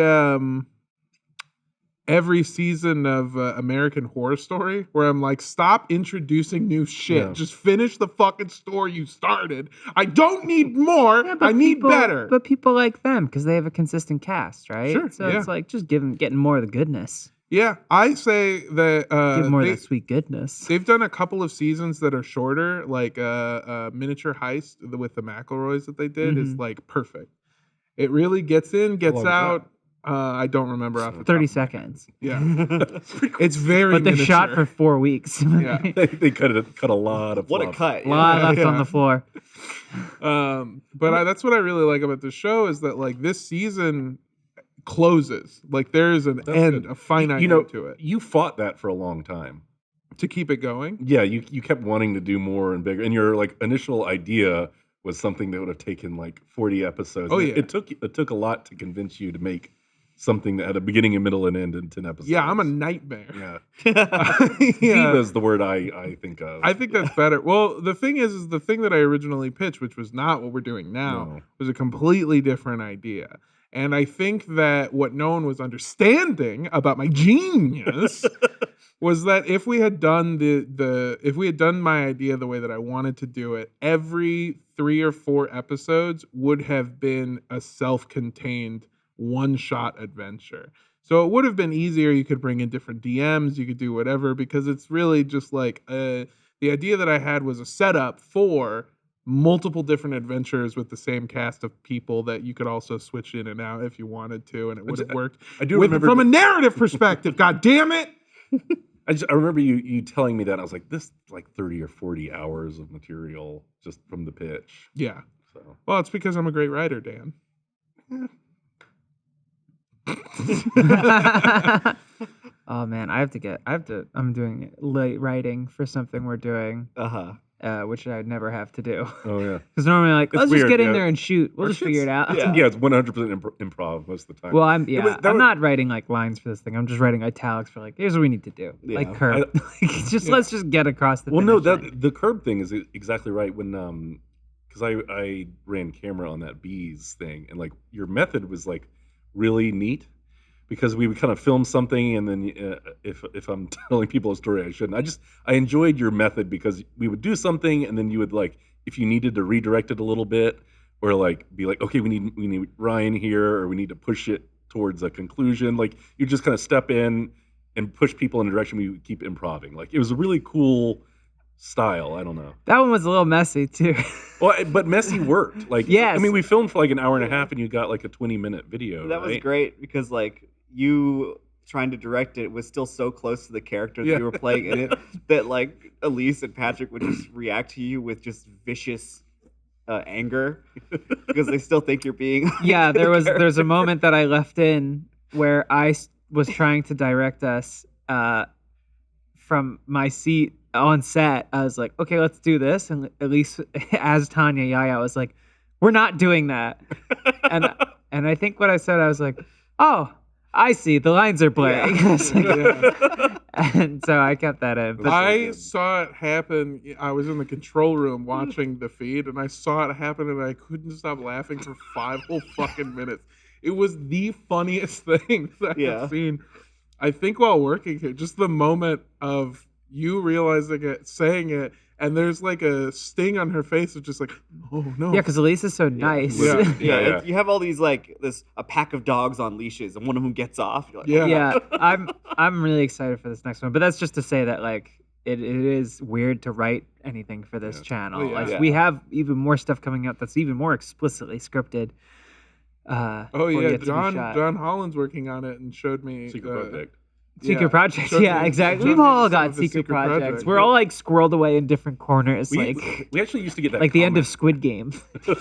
[SPEAKER 1] every season of American Horror Story where I'm like, stop introducing new shit.
[SPEAKER 3] Yeah.
[SPEAKER 1] Just finish the fucking story you started. I don't need more.
[SPEAKER 2] Yeah, but
[SPEAKER 1] I need
[SPEAKER 2] people-
[SPEAKER 1] better.
[SPEAKER 2] But people like them because they have a consistent cast, right?
[SPEAKER 1] Sure,
[SPEAKER 2] So
[SPEAKER 1] yeah.
[SPEAKER 2] it's like just getting more of the goodness.
[SPEAKER 1] Yeah, I say that
[SPEAKER 2] Give more of
[SPEAKER 1] they,
[SPEAKER 2] that sweet goodness.
[SPEAKER 1] they've done a couple of seasons that are shorter, like Miniature Heist with the McElroys that they did is like perfect. It really gets in, gets
[SPEAKER 3] long is
[SPEAKER 1] out. I don't remember off the top
[SPEAKER 2] 30
[SPEAKER 1] of my head.
[SPEAKER 2] seconds.
[SPEAKER 1] Yeah, it's very.
[SPEAKER 2] But they
[SPEAKER 1] miniature.
[SPEAKER 2] shot for 4 weeks.
[SPEAKER 1] Yeah.
[SPEAKER 3] They cut a lot of
[SPEAKER 5] What a
[SPEAKER 3] fluff.
[SPEAKER 5] cut.
[SPEAKER 2] A lot left on
[SPEAKER 1] Yeah.
[SPEAKER 2] the floor.
[SPEAKER 1] But that's what I really like about the show is that like this season closes. Like there is an
[SPEAKER 3] That's
[SPEAKER 1] end,
[SPEAKER 3] good.
[SPEAKER 1] a finite
[SPEAKER 3] You know,
[SPEAKER 1] end to it
[SPEAKER 3] you fought that for a long time.
[SPEAKER 1] to keep it going.
[SPEAKER 3] Yeah, you kept wanting to do more and bigger, and your like initial idea was something that would have taken like 40 episodes.
[SPEAKER 1] Oh,
[SPEAKER 3] And
[SPEAKER 1] yeah.
[SPEAKER 3] it took a lot to convince you to make something that had a beginning, a middle, and end in 10 episodes.
[SPEAKER 1] Yeah, I'm a nightmare.
[SPEAKER 3] Yeah,
[SPEAKER 1] Yeah.
[SPEAKER 3] Diva is the word I think of.
[SPEAKER 1] I think that's better. Well, the thing is the thing that I originally pitched, which was not what we're doing now,
[SPEAKER 3] No.
[SPEAKER 1] was a completely different idea. And I think that what no one was understanding about my genius was that if we had done if we had done my idea the way that I wanted to do it, every 3 or 4 episodes would have been a self-contained one-shot adventure. So it would have been easier. You could bring in different DMs, you could do whatever, because it's really just like the idea that I had was a setup for multiple different adventures with the same cast of people that you could also switch in and out if you wanted to, and it would have worked.
[SPEAKER 3] I do remember
[SPEAKER 1] From a narrative perspective, god damn it.
[SPEAKER 3] I remember you telling me that. And I was like, this is like 30 or 40 hours of material just from the pitch.
[SPEAKER 1] Yeah.
[SPEAKER 3] So
[SPEAKER 1] Well, it's because I'm a great writer, Dan.
[SPEAKER 2] Oh man, I'm doing late writing for something we're doing, which I'd never have to do.
[SPEAKER 3] oh yeah,
[SPEAKER 2] Because normally like,
[SPEAKER 3] It's
[SPEAKER 2] let's just
[SPEAKER 3] weird,
[SPEAKER 2] get in
[SPEAKER 3] yeah.
[SPEAKER 2] there and shoot. We'll
[SPEAKER 3] Our
[SPEAKER 2] just figure it
[SPEAKER 3] shit's-
[SPEAKER 2] out.
[SPEAKER 3] yeah, it's 100% improv most of the time.
[SPEAKER 2] Well, I'm
[SPEAKER 3] that
[SPEAKER 2] I'm
[SPEAKER 3] would-
[SPEAKER 2] not writing like lines for this thing. I'm just writing italics for like, here's what we need to do.
[SPEAKER 5] Yeah.
[SPEAKER 2] Like curb. Let's just get across the
[SPEAKER 3] Well, no,
[SPEAKER 2] finish line.
[SPEAKER 3] that the curb thing is exactly right. When because I ran camera on that bees thing, and like your method was like really neat, because we would kind of film something, and then if I'm telling people a story I shouldn't, I enjoyed your method because we would do something, and then you would like, if you needed to redirect it a little bit, or like be like, okay, we need Ryan here, or we need to push it towards a conclusion. Like you just kind of step in and push people in a direction we would keep improving. Like it was a really cool style. I don't know.
[SPEAKER 2] That one was a little messy too.
[SPEAKER 3] Well, but messy worked. Like,
[SPEAKER 2] yes.
[SPEAKER 3] I mean, we filmed for like an hour and a half, and you got like a 20-minute video.
[SPEAKER 5] That was
[SPEAKER 3] right?
[SPEAKER 5] great because like you trying to direct it was still so close to the character that you were playing in it that like Elise and Patrick would just react to you with just vicious anger because they still think you're being
[SPEAKER 2] yeah. There's a moment that I left in where I was trying to direct us from my seat on set. I was like, okay, let's do this, and at least as Tanya Yaya was like, we're not doing that. and I think what I said, I was like, oh, I see, the lines are blurring. And so I kept that in. But
[SPEAKER 1] I saw it happen. I was in the control room watching the feed, and I saw it happen, and I couldn't stop laughing for 5 whole fucking minutes. It was the funniest thing that I've seen. I think while working here, just the moment of you realizing it, saying it, and there's like a sting on her face of just like, oh no.
[SPEAKER 2] Yeah, because Elise is so nice.
[SPEAKER 5] Yeah. You have all these like a pack of dogs on leashes, and one of them gets off. You're like,
[SPEAKER 2] yeah. I'm really excited for this next one, but that's just to say that like it is weird to write anything for this channel. Like we have even more stuff coming up that's even more explicitly scripted.
[SPEAKER 1] John Holland's working on it and showed me
[SPEAKER 3] Secret Project.
[SPEAKER 2] Secret projects, exactly. We've all got secret projects. We're all like squirreled away in different corners.
[SPEAKER 3] We actually used to get that
[SPEAKER 2] like the end of Squid Game.
[SPEAKER 3] We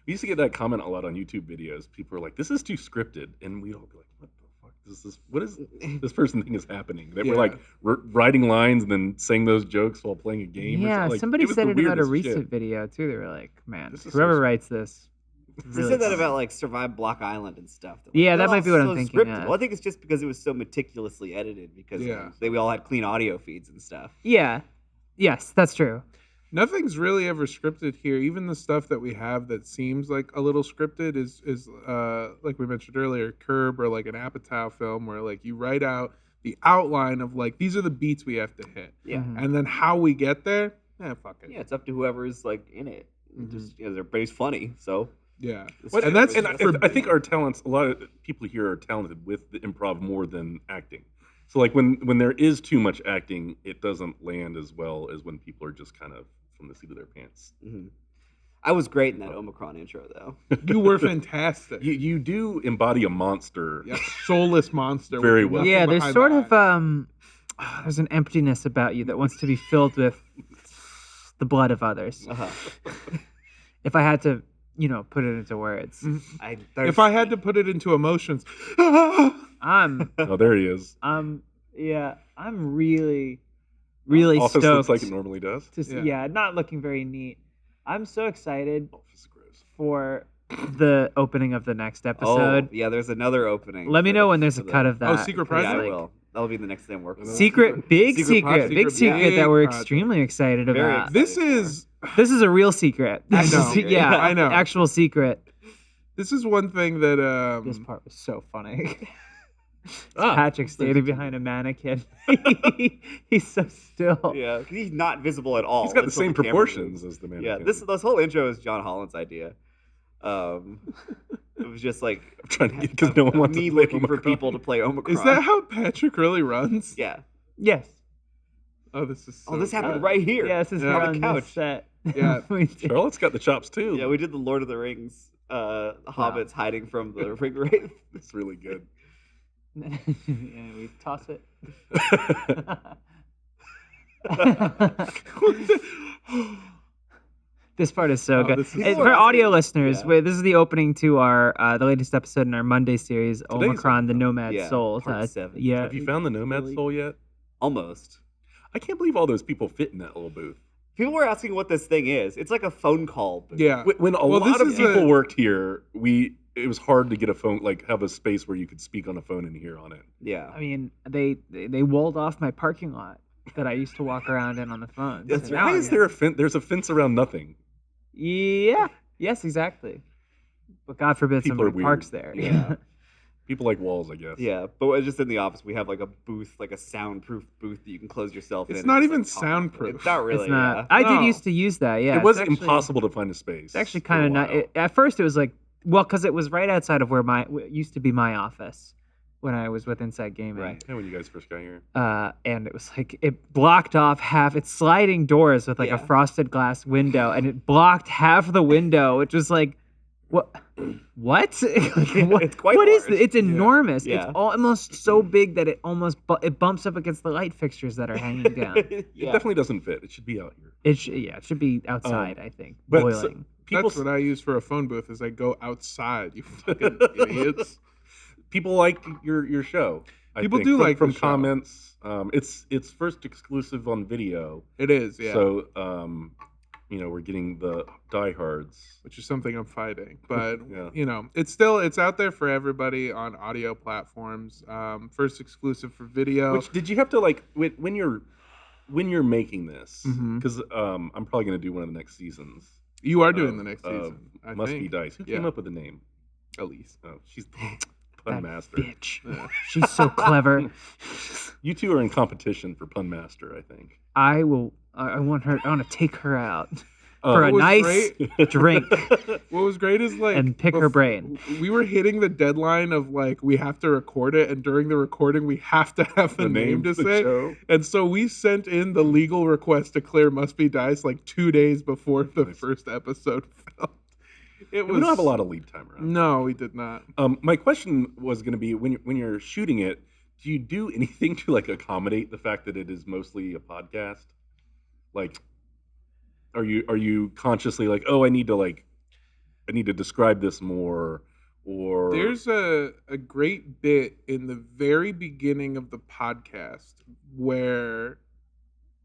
[SPEAKER 3] used to get that comment a lot on YouTube videos. People are like, "This is too scripted," and we'd all be like, "What the fuck is this? What is this person think is happening?" They were like writing lines and then saying those jokes while playing a game.
[SPEAKER 2] Yeah,
[SPEAKER 3] like,
[SPEAKER 2] somebody said it about a recent
[SPEAKER 3] shit.
[SPEAKER 2] video too. They were like, "Man, whoever writes this."
[SPEAKER 5] They said that about like Survive Block Island and stuff. Like,
[SPEAKER 2] yeah, that might be what I'm thinking.
[SPEAKER 5] Scripted. Well, I think it's just because it was so meticulously edited because we all had clean audio feeds and stuff.
[SPEAKER 2] Yeah. Yes, that's true.
[SPEAKER 1] Nothing's really ever scripted here. Even the stuff that we have that seems like a little scripted is like we mentioned earlier, Curb or like an Apatow film where like you write out the outline of like these are the beats we have to hit.
[SPEAKER 5] Yeah.
[SPEAKER 1] And then how we get there, fuck it.
[SPEAKER 5] Yeah, it's up to whoever's like in it. Just everybody's funny, so.
[SPEAKER 1] Yeah,
[SPEAKER 3] and I think our talents. A lot of people here are talented with the improv more than acting. So like when there is too much acting, it doesn't land as well as when people are just kind of from the seat of their pants.
[SPEAKER 5] Mm-hmm. I was great in that Omicron intro, though.
[SPEAKER 1] You were fantastic.
[SPEAKER 3] You do embody a monster,
[SPEAKER 1] soulless monster.
[SPEAKER 3] Very well.
[SPEAKER 2] Yeah, there's sort of there's an emptiness about you that wants to be filled with the blood of others. If I had to. Put it into words.
[SPEAKER 1] If I had to put it into emotions,
[SPEAKER 3] oh, there he is.
[SPEAKER 2] I'm really, really
[SPEAKER 3] Office
[SPEAKER 2] stoked.
[SPEAKER 3] looks like it normally does.
[SPEAKER 2] Not looking very neat. I'm so excited for the opening of the next episode.
[SPEAKER 5] Oh, yeah, there's another opening.
[SPEAKER 2] Let me know when there's a cut of that.
[SPEAKER 1] Secret project?
[SPEAKER 5] Yeah, I will. That'll be the next thing I'm working on.
[SPEAKER 2] Big secret that we're extremely excited about.
[SPEAKER 1] This is
[SPEAKER 2] a real secret.
[SPEAKER 1] I know.
[SPEAKER 2] I know. Actual secret.
[SPEAKER 1] This is one thing that
[SPEAKER 2] this part was so funny. Patrick standing behind a mannequin. He's so still.
[SPEAKER 5] Yeah, he's not visible at all.
[SPEAKER 3] He's got the same proportions as the mannequin.
[SPEAKER 5] Yeah, this whole intro is John Holland's idea. It was just like
[SPEAKER 3] I'm trying to get because no one wants
[SPEAKER 5] me
[SPEAKER 3] to play
[SPEAKER 5] looking for people to play Omicron.
[SPEAKER 1] Is that how Patrick really runs?
[SPEAKER 5] Yeah.
[SPEAKER 2] Yes.
[SPEAKER 1] Oh, this is. So
[SPEAKER 5] this happened right here.
[SPEAKER 2] Yeah, this is on the couch. Set.
[SPEAKER 1] Yeah.
[SPEAKER 3] Charlotte's got the chops too.
[SPEAKER 5] Yeah, we did the Lord of the Rings hobbits hiding from the ring wraith.
[SPEAKER 3] It's really good.
[SPEAKER 2] Yeah, we toss it. This part is so good. For audio listeners, this is the opening to our the latest episode in our Monday series, Omicron, the Nomad Soul.
[SPEAKER 5] Part 7.
[SPEAKER 2] Yeah.
[SPEAKER 3] Have you found the Nomad Soul yet?
[SPEAKER 5] Almost.
[SPEAKER 3] I can't believe all those people fit in that little booth.
[SPEAKER 5] People were asking what this thing is. It's like a phone call booth.
[SPEAKER 1] Yeah.
[SPEAKER 3] When a lot of people worked here, it was hard to get a phone, like have a space where you could speak on a phone and hear on it.
[SPEAKER 5] Yeah.
[SPEAKER 2] I mean, they walled off my parking lot that I used to walk around in on the phone.
[SPEAKER 3] Why is there a fence? There's a fence around nothing.
[SPEAKER 2] Yeah. Yes, exactly. But God forbid
[SPEAKER 3] People
[SPEAKER 2] somebody parks there.
[SPEAKER 5] Yeah.
[SPEAKER 3] People like walls, I guess.
[SPEAKER 5] Yeah, but just in the office, we have like a booth, like a soundproof booth that you can close yourself in.
[SPEAKER 1] It's
[SPEAKER 5] and
[SPEAKER 1] not
[SPEAKER 5] just,
[SPEAKER 1] even
[SPEAKER 5] like, talk.
[SPEAKER 1] soundproof.
[SPEAKER 5] It's not really.
[SPEAKER 2] It's not.
[SPEAKER 5] Yeah.
[SPEAKER 2] I did
[SPEAKER 1] No.
[SPEAKER 2] used to use that. Yeah,
[SPEAKER 3] It was
[SPEAKER 2] it's actually-
[SPEAKER 3] impossible to find a space.
[SPEAKER 2] It's actually
[SPEAKER 3] for
[SPEAKER 2] kind
[SPEAKER 3] a
[SPEAKER 2] of not.
[SPEAKER 3] while.
[SPEAKER 2] At first, it was like, well, because it was right outside of where it used to be my office when I was with Inside Gaming.
[SPEAKER 5] Right.
[SPEAKER 3] Yeah, when you guys first got here.
[SPEAKER 2] And it was like it blocked off half. It's sliding doors with like a
[SPEAKER 5] Yeah.
[SPEAKER 2] frosted glass window, and it blocked half the window, which was like, what? What? Like,
[SPEAKER 5] It's quite
[SPEAKER 2] what is
[SPEAKER 5] large.
[SPEAKER 2] it? It's enormous.
[SPEAKER 5] Yeah.
[SPEAKER 2] It's almost so big that it almost it bumps up against the light fixtures that are hanging down.
[SPEAKER 3] It definitely doesn't fit. It should be out here.
[SPEAKER 2] It should be outside. I think
[SPEAKER 3] but so-
[SPEAKER 2] boiling.
[SPEAKER 3] People,
[SPEAKER 1] That's what I use for a phone booth. Is I go outside. You fucking idiots.
[SPEAKER 3] people like your show. I
[SPEAKER 1] People
[SPEAKER 3] think,
[SPEAKER 1] do
[SPEAKER 3] from,
[SPEAKER 1] like
[SPEAKER 3] from
[SPEAKER 1] the show.
[SPEAKER 3] comments. It's first exclusive on video.
[SPEAKER 1] It is, yeah.
[SPEAKER 3] So we're getting the diehards.
[SPEAKER 1] Which is something I'm fighting, but
[SPEAKER 3] Yeah.
[SPEAKER 1] it's out there for everybody on audio platforms. First exclusive for video.
[SPEAKER 3] Which did you have to like when you're making this?
[SPEAKER 1] Mhm.
[SPEAKER 3] Because I'm probably gonna do one of the next seasons.
[SPEAKER 1] You are doing the next season. I
[SPEAKER 3] Must
[SPEAKER 1] think.
[SPEAKER 3] Be Dice. Who
[SPEAKER 1] Yeah.
[SPEAKER 3] came up with the name?
[SPEAKER 1] Elise.
[SPEAKER 3] Oh, she's the
[SPEAKER 2] That
[SPEAKER 3] pun master.
[SPEAKER 2] bitch.
[SPEAKER 1] Yeah.
[SPEAKER 2] She's so clever.
[SPEAKER 3] You two are in competition for pun master, I think.
[SPEAKER 2] I will. I want her. I want to take her out
[SPEAKER 3] Oh,
[SPEAKER 2] for a
[SPEAKER 1] what was
[SPEAKER 2] nice
[SPEAKER 1] great-
[SPEAKER 2] drink
[SPEAKER 1] What was great is like
[SPEAKER 2] and pick her brain.
[SPEAKER 1] We were hitting the deadline of like we have to record it, and during the recording we have to have the name to
[SPEAKER 3] of the
[SPEAKER 1] say.
[SPEAKER 3] show.
[SPEAKER 1] And so we sent in the legal request to clear Must Be Dice like 2 days before the
[SPEAKER 3] Nice.
[SPEAKER 1] first episode filmed. It
[SPEAKER 3] We
[SPEAKER 1] was
[SPEAKER 3] don't have a lot of lead time around.
[SPEAKER 1] No, we did not.
[SPEAKER 3] My question was going to be when you're shooting it, do you do anything to like accommodate the fact that it is mostly a podcast? Like, are you consciously like, oh, I need to describe this more, or
[SPEAKER 1] There's a great bit in the very beginning of the podcast where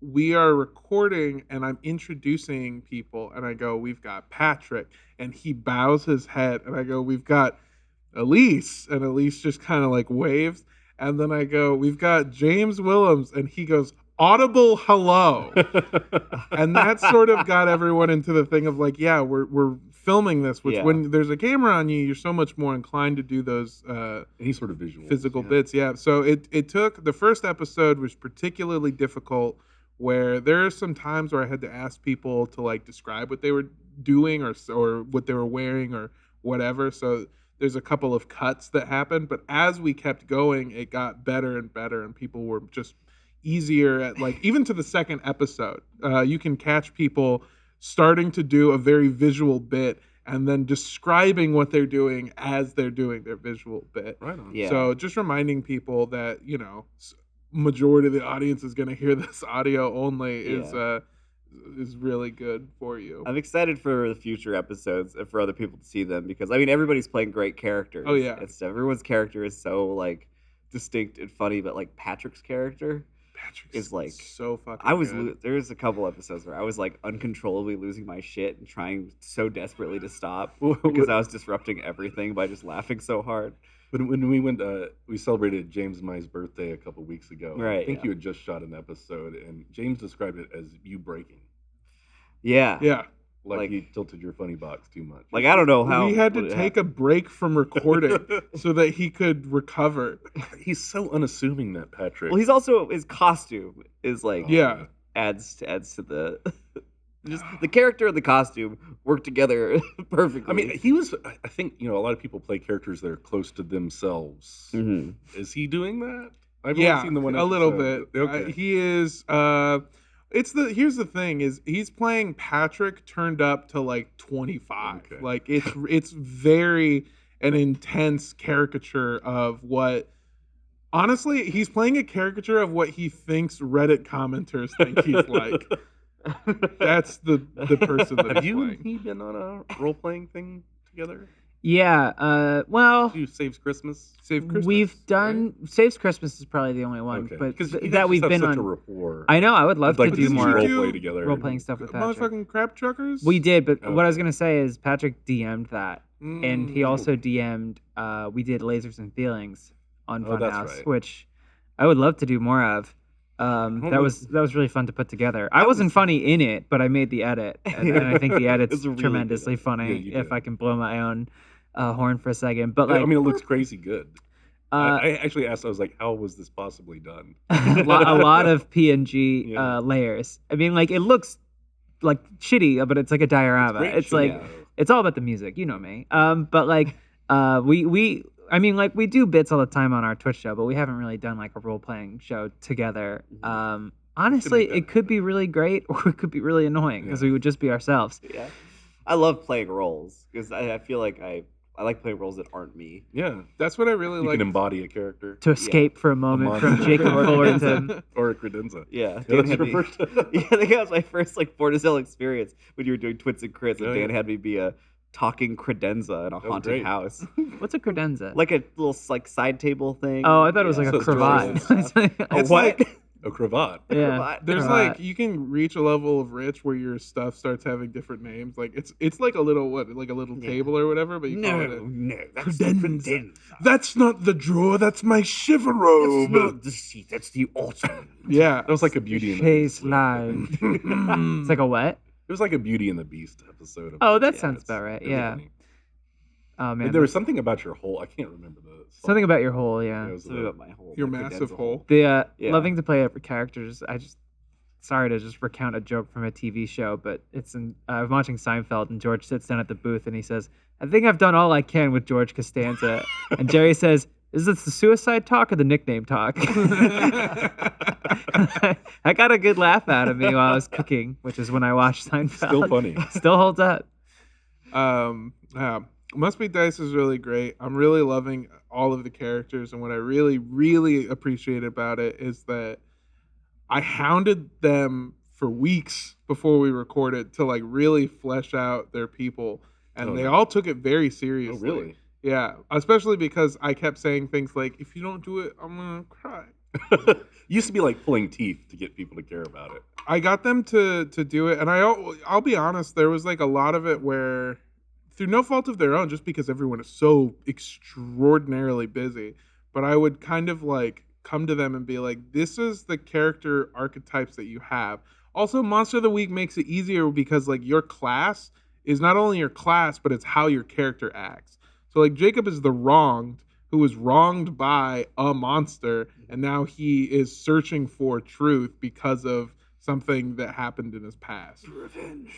[SPEAKER 1] we are recording and I'm introducing people and I go, we've got Patrick, and he bows his head, and I go, we've got Elise, and Elise just kind of like waves, and then I go, we've got James Willems, and he goes, audible hello. And that sort of got everyone into the thing of like, yeah, we're filming this, which
[SPEAKER 5] Yeah.
[SPEAKER 1] when there's a camera on you, you're so much more inclined to do those
[SPEAKER 3] any sort of visual
[SPEAKER 1] physical bits. Yeah. So it took, the first episode was particularly difficult, where there are some times where I had to ask people to like describe what they were doing or what they were wearing or whatever. So there's a couple of cuts that happened, but as we kept going, it got better and better, and people were just easier at like, even to the second episode, you can catch people starting to do a very visual bit and then describing what they're doing as they're doing their visual bit.
[SPEAKER 3] Right on.
[SPEAKER 5] Yeah.
[SPEAKER 1] So just reminding people that, majority of the audience is going to hear this audio only is really good for you.
[SPEAKER 5] I'm excited for the future episodes and for other people to see them because I mean everybody's playing great characters.
[SPEAKER 1] Oh, yeah.
[SPEAKER 5] It's everyone's character is so like distinct and funny, but like Patrick's character
[SPEAKER 1] Patrick's
[SPEAKER 5] is like
[SPEAKER 1] so fucking
[SPEAKER 5] I was
[SPEAKER 1] good.
[SPEAKER 5] there's a couple episodes where I was like uncontrollably losing my shit and trying so desperately to stop
[SPEAKER 3] Well,
[SPEAKER 5] because I was disrupting everything by just laughing so hard.
[SPEAKER 3] When we went, we celebrated James and my birthday a couple weeks ago.
[SPEAKER 5] Right,
[SPEAKER 3] I think
[SPEAKER 5] yeah.
[SPEAKER 3] you had just shot an episode, and James described it as you breaking,
[SPEAKER 5] Yeah.
[SPEAKER 1] Yeah.
[SPEAKER 3] like
[SPEAKER 5] Like-
[SPEAKER 3] you tilted your funny box too much.
[SPEAKER 5] Like I don't know how
[SPEAKER 1] We had
[SPEAKER 5] what
[SPEAKER 1] to
[SPEAKER 5] it
[SPEAKER 1] take
[SPEAKER 5] happened.
[SPEAKER 1] a break from recording so that he could recover.
[SPEAKER 3] He's so unassuming, that Patrick.
[SPEAKER 5] Well, he's also his costume is like
[SPEAKER 1] Yeah.
[SPEAKER 5] adds to the just the character and the costume work together perfectly.
[SPEAKER 3] I mean, he was. I think a lot of people play characters that are close to themselves.
[SPEAKER 5] Mhm.
[SPEAKER 3] Is he doing that? I've
[SPEAKER 1] Yeah,
[SPEAKER 3] only seen the one
[SPEAKER 1] a little
[SPEAKER 3] episode.
[SPEAKER 1] bit.
[SPEAKER 3] Okay.
[SPEAKER 1] He is. Here's the thing: is he's playing Patrick turned up to like 25.
[SPEAKER 3] Okay.
[SPEAKER 1] Like it's very an intense caricature of what. Honestly, he's playing a caricature of what he thinks Reddit commenters think he's like. That's the person that
[SPEAKER 3] Have
[SPEAKER 1] he's
[SPEAKER 3] you and
[SPEAKER 1] playing.
[SPEAKER 3] he been on a role playing thing together?
[SPEAKER 2] Yeah. Well,
[SPEAKER 3] Do Saves Christmas?
[SPEAKER 1] Save Christmas.
[SPEAKER 2] we've
[SPEAKER 1] right?
[SPEAKER 2] done Saves Christmas is probably the only one,
[SPEAKER 3] Okay,
[SPEAKER 2] but
[SPEAKER 3] because
[SPEAKER 2] that we've been
[SPEAKER 3] such a
[SPEAKER 2] on.
[SPEAKER 3] rapport.
[SPEAKER 2] I know. I would love
[SPEAKER 3] I'd like
[SPEAKER 2] to
[SPEAKER 3] to
[SPEAKER 2] do
[SPEAKER 3] see
[SPEAKER 2] more
[SPEAKER 3] role
[SPEAKER 1] do
[SPEAKER 3] play together.
[SPEAKER 2] role playing stuff with Patrick.
[SPEAKER 1] Motherfucking crap truckers.
[SPEAKER 2] We did, but what I was
[SPEAKER 3] Okay.
[SPEAKER 2] gonna say is Patrick DM'd that, and he
[SPEAKER 1] Mm.
[SPEAKER 2] also DM'd. We did Lasers and Feelings on
[SPEAKER 3] Oh, that's
[SPEAKER 2] Funhouse,
[SPEAKER 3] right.
[SPEAKER 2] which I would love to do more of.
[SPEAKER 3] don't
[SPEAKER 2] That
[SPEAKER 3] know.
[SPEAKER 2] was really fun to put together. I wasn't funny in it, but I made the edit, and I think the edit's
[SPEAKER 5] It's really good.
[SPEAKER 2] tremendously
[SPEAKER 3] Yeah,
[SPEAKER 2] funny.
[SPEAKER 3] you
[SPEAKER 2] If
[SPEAKER 3] did.
[SPEAKER 2] I can blow my own horn for a second, but
[SPEAKER 3] Yeah,
[SPEAKER 2] like,
[SPEAKER 3] I mean, it looks crazy good. I actually asked. I was like, "How was this possibly done?"
[SPEAKER 2] a lot of PNG
[SPEAKER 3] Yeah.
[SPEAKER 2] layers. I mean, like, it looks like shitty, but it's like a diorama.
[SPEAKER 3] great
[SPEAKER 2] It's
[SPEAKER 3] shit,
[SPEAKER 2] like
[SPEAKER 3] though.
[SPEAKER 2] it's all about the music, you know me. But like we I mean, like, we do bits all the time on our Twitch show, but we haven't really done like a role playing show together. Honestly,
[SPEAKER 3] that
[SPEAKER 2] it could be really great or it could be really annoying because we would just be ourselves.
[SPEAKER 5] Yeah, I love playing roles because I feel like I like playing roles that aren't me.
[SPEAKER 3] Yeah,
[SPEAKER 1] That's what I really
[SPEAKER 3] you
[SPEAKER 1] like.
[SPEAKER 3] can embody a character
[SPEAKER 2] To escape for a moment from
[SPEAKER 3] monster.
[SPEAKER 2] Jacob Fullerton.
[SPEAKER 3] or a credenza.
[SPEAKER 5] Yeah,
[SPEAKER 3] Yeah,
[SPEAKER 5] Dan
[SPEAKER 3] that's
[SPEAKER 5] had
[SPEAKER 3] your
[SPEAKER 5] me.
[SPEAKER 3] first.
[SPEAKER 5] Yeah, I think that was my first like Fortizell experience when you were doing Twits and Crits, and
[SPEAKER 3] Oh,
[SPEAKER 5] Dan
[SPEAKER 3] yeah.
[SPEAKER 5] had me be a talking credenza in a
[SPEAKER 3] was
[SPEAKER 5] haunted
[SPEAKER 3] great.
[SPEAKER 5] house,
[SPEAKER 2] What's a credenza?
[SPEAKER 5] like a little like side table thing.
[SPEAKER 2] Oh, I thought it was like
[SPEAKER 3] So
[SPEAKER 2] a
[SPEAKER 3] it's
[SPEAKER 2] cravat.
[SPEAKER 5] droids.
[SPEAKER 2] A
[SPEAKER 1] It's
[SPEAKER 2] what?
[SPEAKER 1] like-
[SPEAKER 3] A cravat.
[SPEAKER 2] Yeah.
[SPEAKER 5] Cravat.
[SPEAKER 1] There's
[SPEAKER 2] Cravat.
[SPEAKER 1] like you can reach a level of rich where your stuff starts having different names. Like it's like a little table or whatever, but you call it
[SPEAKER 5] no, that's
[SPEAKER 1] credenza. That's not the drawer. That's my shiver robe.
[SPEAKER 5] the seat. That's the autumn.
[SPEAKER 1] Yeah,
[SPEAKER 3] That was like a Beauty and the
[SPEAKER 2] Chase
[SPEAKER 3] Beast.
[SPEAKER 2] line. It's like a what?
[SPEAKER 3] It was like a Beauty and the Beast episode.
[SPEAKER 2] Oh, that
[SPEAKER 3] Yeah,
[SPEAKER 2] sounds
[SPEAKER 3] it's
[SPEAKER 2] about right.
[SPEAKER 3] really
[SPEAKER 2] Yeah.
[SPEAKER 3] funny.
[SPEAKER 2] Oh man,
[SPEAKER 3] There was something about your hole. I can't remember the song.
[SPEAKER 2] something about your hole. Yeah.
[SPEAKER 3] It was
[SPEAKER 5] Something about my whole
[SPEAKER 1] your
[SPEAKER 5] my
[SPEAKER 1] massive
[SPEAKER 5] credenza
[SPEAKER 1] hole.
[SPEAKER 2] The
[SPEAKER 5] Yeah.
[SPEAKER 2] loving to play every characters. Sorry to just recount a joke from a TV show, but I'm watching Seinfeld and George sits down at the booth and he says, "I think I've done all I can with George Costanza," and Jerry says, "Is this the suicide talk or the nickname talk?" I got a good laugh out of me while I was cooking, which is when I watched Seinfeld.
[SPEAKER 3] Still funny.
[SPEAKER 2] Still holds up.
[SPEAKER 1] Must Be Dice is really great. I'm really loving all of the characters, and what I really, really appreciate about it is that I hounded them for weeks before we recorded to like really flesh out their people, and
[SPEAKER 3] Oh,
[SPEAKER 1] they
[SPEAKER 3] nice.
[SPEAKER 1] all took it very
[SPEAKER 3] Oh,
[SPEAKER 1] seriously.
[SPEAKER 3] really?
[SPEAKER 1] Yeah, especially because I kept saying things like, "If you don't do it, I'm gonna cry."
[SPEAKER 3] Used to be like pulling teeth to get people to care about it.
[SPEAKER 1] I got them to do it, and I'll be honest, there was like a lot of it where, through no fault of their own, just because everyone is so extraordinarily busy, but I would kind of like come to them and be like, "This is the character archetypes that you have." Also, Monster of the Week makes it easier because like your class is not only your class, but it's how your character acts. So like Jacob is the wronged who was wronged by a monster, and now he is searching for truth because of something that happened in his past.
[SPEAKER 5] Revenge.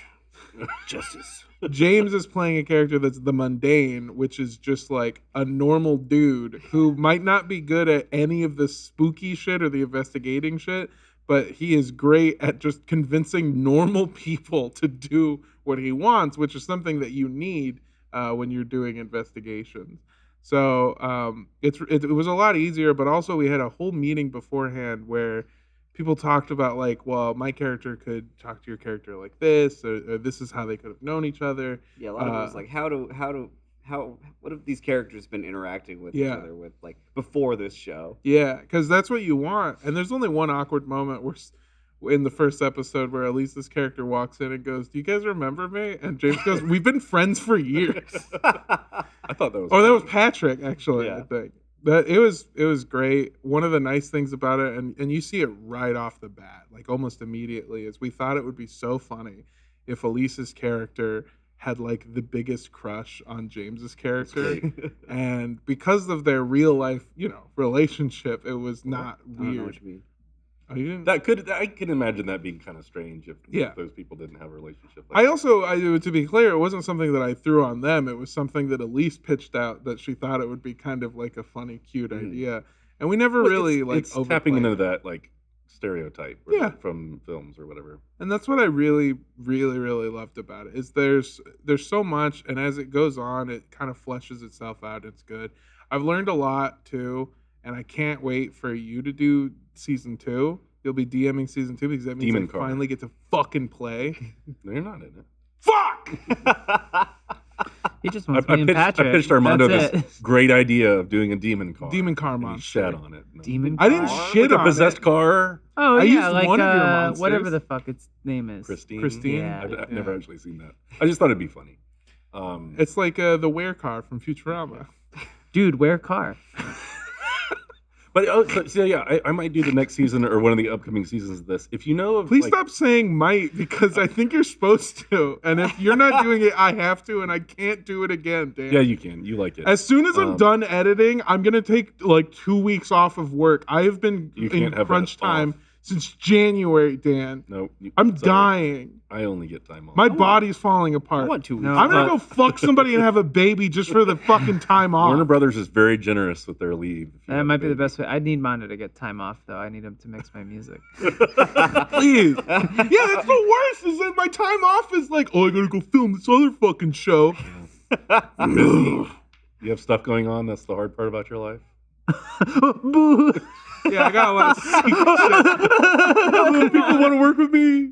[SPEAKER 5] Justice.
[SPEAKER 1] James is playing a character that's the mundane, which is just like a normal dude who might not be good at any of the spooky shit or the investigating shit, but he is great at just convincing normal people to do what he wants, which is something that you need when you're doing investigations. So it was a lot easier, but also we had a whole meeting beforehand where people talked about like, well, my character could talk to your character like this, or this is how they could have known each other.
[SPEAKER 5] Yeah, a lot of it was like what have these characters been interacting with each other with like before this show?
[SPEAKER 1] Yeah, because that's what you want. And there's only one awkward moment where in the first episode where Elisa's character walks in and goes, "Do you guys remember me?" And James goes, "We've been friends for years."
[SPEAKER 3] I thought that was.
[SPEAKER 1] Or that was
[SPEAKER 3] funny.
[SPEAKER 1] Patrick, actually,
[SPEAKER 5] Yeah.
[SPEAKER 1] I think. That it was great. One of the nice things about it, and you see it right off the bat, like almost immediately, is we thought it would be so funny if Elisa's character had like the biggest crush on James's character. And because of their real life, relationship, it was not
[SPEAKER 5] I don't know what
[SPEAKER 1] weird.
[SPEAKER 5] you mean.
[SPEAKER 1] Oh, you didn't?
[SPEAKER 3] I can imagine that being kind of strange if
[SPEAKER 1] Yeah.
[SPEAKER 3] those people didn't have a relationship.
[SPEAKER 1] To be clear, it wasn't something that I threw on them. It was something that Elise pitched out that she thought it would be kind of like a funny, cute idea. And we never really
[SPEAKER 3] it's tapping
[SPEAKER 1] overplayed
[SPEAKER 3] into
[SPEAKER 1] it.
[SPEAKER 3] that like stereotype from films or whatever.
[SPEAKER 1] And that's what I really, really, really loved about it. Is there's so much, and as it goes on, it kind of fleshes itself out. It's good. I've learned a lot too, and I can't wait for you to do season 2. You'll be DMing season 2 because that means
[SPEAKER 3] Demon
[SPEAKER 1] I
[SPEAKER 3] Car.
[SPEAKER 1] finally get to fucking play.
[SPEAKER 3] No, you're not in it.
[SPEAKER 1] Fuck!
[SPEAKER 2] He just wants me and
[SPEAKER 3] I
[SPEAKER 2] Patrick.
[SPEAKER 3] pitched Armando
[SPEAKER 2] That's
[SPEAKER 3] this great idea of doing a demon car.
[SPEAKER 1] Demon car
[SPEAKER 3] and he
[SPEAKER 1] monster.
[SPEAKER 3] shat on it. No.
[SPEAKER 2] Demon
[SPEAKER 1] I didn't
[SPEAKER 2] car?
[SPEAKER 1] shit
[SPEAKER 3] like
[SPEAKER 1] on
[SPEAKER 3] a possessed
[SPEAKER 1] it.
[SPEAKER 3] car.
[SPEAKER 2] Oh
[SPEAKER 1] I
[SPEAKER 2] yeah,
[SPEAKER 1] used
[SPEAKER 2] like
[SPEAKER 1] one of your monsters.
[SPEAKER 2] whatever the fuck its name is.
[SPEAKER 3] Christine.
[SPEAKER 2] Yeah.
[SPEAKER 3] I've never actually seen that. I just thought it'd be funny.
[SPEAKER 1] It's like the Were car from Futurama.
[SPEAKER 2] Dude, where car?
[SPEAKER 3] But so yeah, I might do the next season or one of the upcoming seasons of this. If you know of,
[SPEAKER 1] Please stop saying might, because I think you're supposed to. And if you're not doing it, I have to, and I can't do it again, Dan.
[SPEAKER 3] Yeah, you can. You like it.
[SPEAKER 1] As soon as I'm done editing, I'm gonna take like 2 weeks off of work. I have been in crunch time since January, Dan.
[SPEAKER 3] No,
[SPEAKER 1] I'm dying.
[SPEAKER 3] I only get time off.
[SPEAKER 1] My body's falling apart.
[SPEAKER 5] I want 2 weeks.
[SPEAKER 1] I'm gonna go fuck somebody and have a baby just for the fucking time off.
[SPEAKER 3] Warner Brothers is very generous with their leave.
[SPEAKER 2] That might be the best way. I need Mondo to get time off, though. I need him to mix my music.
[SPEAKER 1] Please. Yeah, that's the worst. Is that my time off is like, oh, I gotta go film this other fucking show.
[SPEAKER 3] Busy. You have stuff going on. That's the hard part about your life.
[SPEAKER 2] Boo!
[SPEAKER 1] Yeah, I got a lot of secret shit. People want to work with me.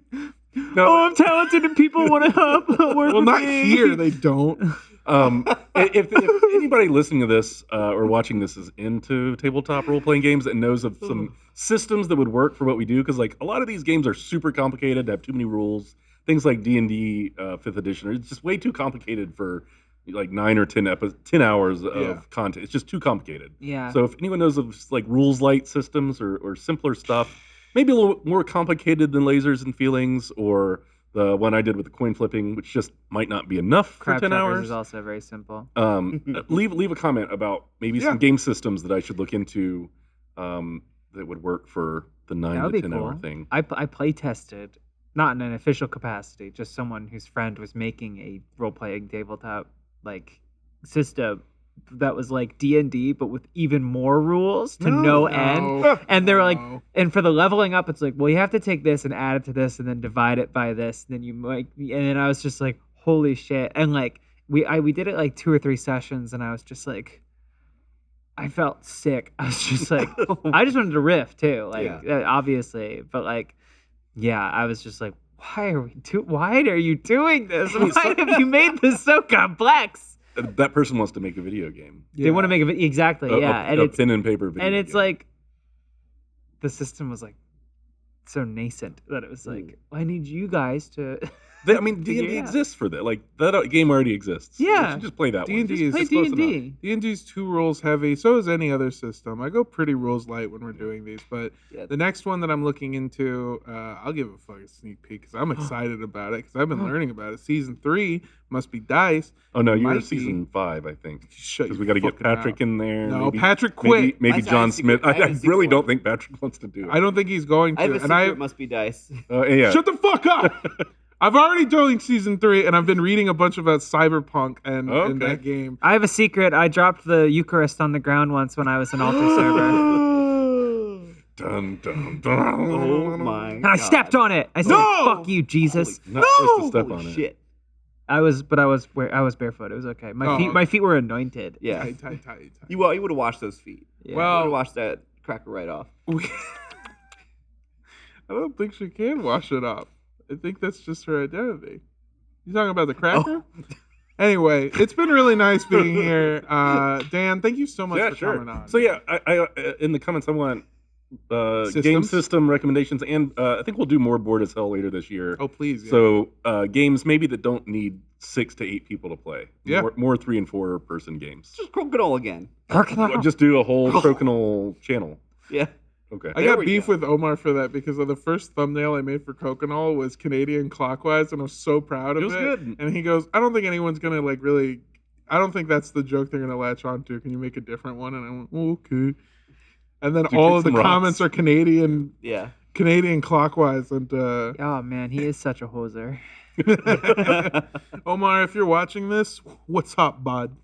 [SPEAKER 3] No,
[SPEAKER 2] Oh, I'm talented and people want to work
[SPEAKER 1] Well,
[SPEAKER 2] with
[SPEAKER 1] not
[SPEAKER 2] me.
[SPEAKER 1] here. They don't.
[SPEAKER 3] if anybody listening to this or watching this is into tabletop role-playing games and knows of some systems that would work for what we do, because like a lot of these games are super complicated, have too many rules. Things like D&D 5th edition, it's just way too complicated for like 9 or 10 hours of content. It's just too complicated.
[SPEAKER 2] Yeah.
[SPEAKER 3] So if anyone knows of like rules light systems or simpler stuff, maybe a little more complicated than lasers and feelings, or the one I did with the coin flipping, which just might not be enough for
[SPEAKER 2] Crab
[SPEAKER 3] 10
[SPEAKER 2] Trackers
[SPEAKER 3] hours.
[SPEAKER 2] is also very simple.
[SPEAKER 3] Leave a comment about maybe some game systems that I should look into that would work for the 9 to 10 hour thing.
[SPEAKER 2] I play tested, not in an official capacity, just someone whose friend was making a role-playing tabletop like system that was like D&D but with even more rules to no end. And they were like, and for the leveling up, it's like, well, you have to take this and add it to this and then divide it by this, and then you like, and then I was just like, holy shit. And like we did it like 2 or 3 sessions, and I was just like, I felt sick. I was just like, I just wanted to riff too, like obviously, but like, yeah, I was just like, why are you doing this? Why have you made this so complex?
[SPEAKER 3] That person wants to make a video game.
[SPEAKER 2] They want to make exactly, yeah.
[SPEAKER 3] And it's pen and paper video
[SPEAKER 2] and it's
[SPEAKER 3] game.
[SPEAKER 2] like, the system was like so nascent that it was like, I need you guys to.
[SPEAKER 3] I mean, D&D exists for that. Like that game already exists.
[SPEAKER 2] Yeah.
[SPEAKER 3] You should just play that one.
[SPEAKER 1] D&D is
[SPEAKER 2] play
[SPEAKER 1] close
[SPEAKER 2] D&D.
[SPEAKER 1] enough. D&D's 2 rules heavy. So is any other system. I go pretty rules light when we're doing these, but the next one that I'm looking into, I'll give a fucking sneak peek because I'm excited about it because I've been learning about it. Season 3 must be dice.
[SPEAKER 3] Oh no, you're season 5, I think. Because we got to get Patrick in there.
[SPEAKER 1] No, Patrick quit.
[SPEAKER 3] Maybe John Smith. I really don't think Patrick wants to do it.
[SPEAKER 1] I don't think he's going to.
[SPEAKER 5] I have a secret, must be dice.
[SPEAKER 3] Yeah.
[SPEAKER 1] Shut the fuck up. I've already done season 3, and I've been reading a bunch about Cyberpunk and that game.
[SPEAKER 2] I have a secret. I dropped the Eucharist on the ground once when I was an altar server.
[SPEAKER 3] Dun, dun, dun.
[SPEAKER 5] Oh my
[SPEAKER 2] And I stepped on it. I said, fuck you, Jesus.
[SPEAKER 3] Not supposed to step on it.
[SPEAKER 5] Shit.
[SPEAKER 2] I was barefoot. It was okay. My feet were anointed.
[SPEAKER 5] Yeah.
[SPEAKER 1] Tight.
[SPEAKER 5] You would have washed those feet.
[SPEAKER 2] Yeah.
[SPEAKER 5] You would have washed that cracker right off.
[SPEAKER 1] I don't think she can wash it off. I think that's just her identity. You talking about the cracker? Anyway, it's been really nice being here. Dan, thank you so much for coming on.
[SPEAKER 3] So yeah, I in the comments I want game system recommendations, and I think we'll do more Board as Hell later this year.
[SPEAKER 1] Oh please. Yeah.
[SPEAKER 3] So games maybe that don't need 6 to 8 people to play.
[SPEAKER 1] Yeah.
[SPEAKER 3] More 3 and 4 person games.
[SPEAKER 5] Just Crokinole again.
[SPEAKER 3] Just do a whole Crokinole channel.
[SPEAKER 5] Yeah.
[SPEAKER 3] Okay.
[SPEAKER 1] I got beef with Omar for that because of the first thumbnail I made for Crokinole was Canadian clockwise, and I was so proud of it.
[SPEAKER 3] It was good.
[SPEAKER 1] And he goes, I don't think anyone's gonna like really. I don't think that's the joke they're gonna latch onto. Can you make a different one? And I went, oh, okay. And then all of the comments are Canadian.
[SPEAKER 5] Yeah.
[SPEAKER 1] Canadian clockwise, and
[SPEAKER 2] Oh man, he is such a hoser.
[SPEAKER 1] Omar, if you're watching this, what's up, bud?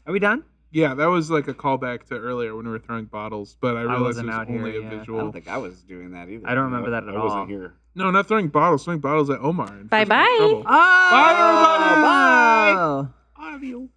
[SPEAKER 2] Are we done?
[SPEAKER 1] Yeah, that was like a callback to earlier when we were throwing bottles, but I realized
[SPEAKER 2] wasn't
[SPEAKER 1] it was
[SPEAKER 2] out
[SPEAKER 1] only
[SPEAKER 2] here,
[SPEAKER 1] a
[SPEAKER 2] yeah.
[SPEAKER 5] I
[SPEAKER 1] visual.
[SPEAKER 5] don't think I was doing that either.
[SPEAKER 2] I don't remember that at
[SPEAKER 3] I
[SPEAKER 2] all.
[SPEAKER 3] wasn't here.
[SPEAKER 1] No, not throwing bottles at Omar.
[SPEAKER 4] Bye-bye.
[SPEAKER 1] Bye, everybody.
[SPEAKER 2] Bye.
[SPEAKER 1] Adios.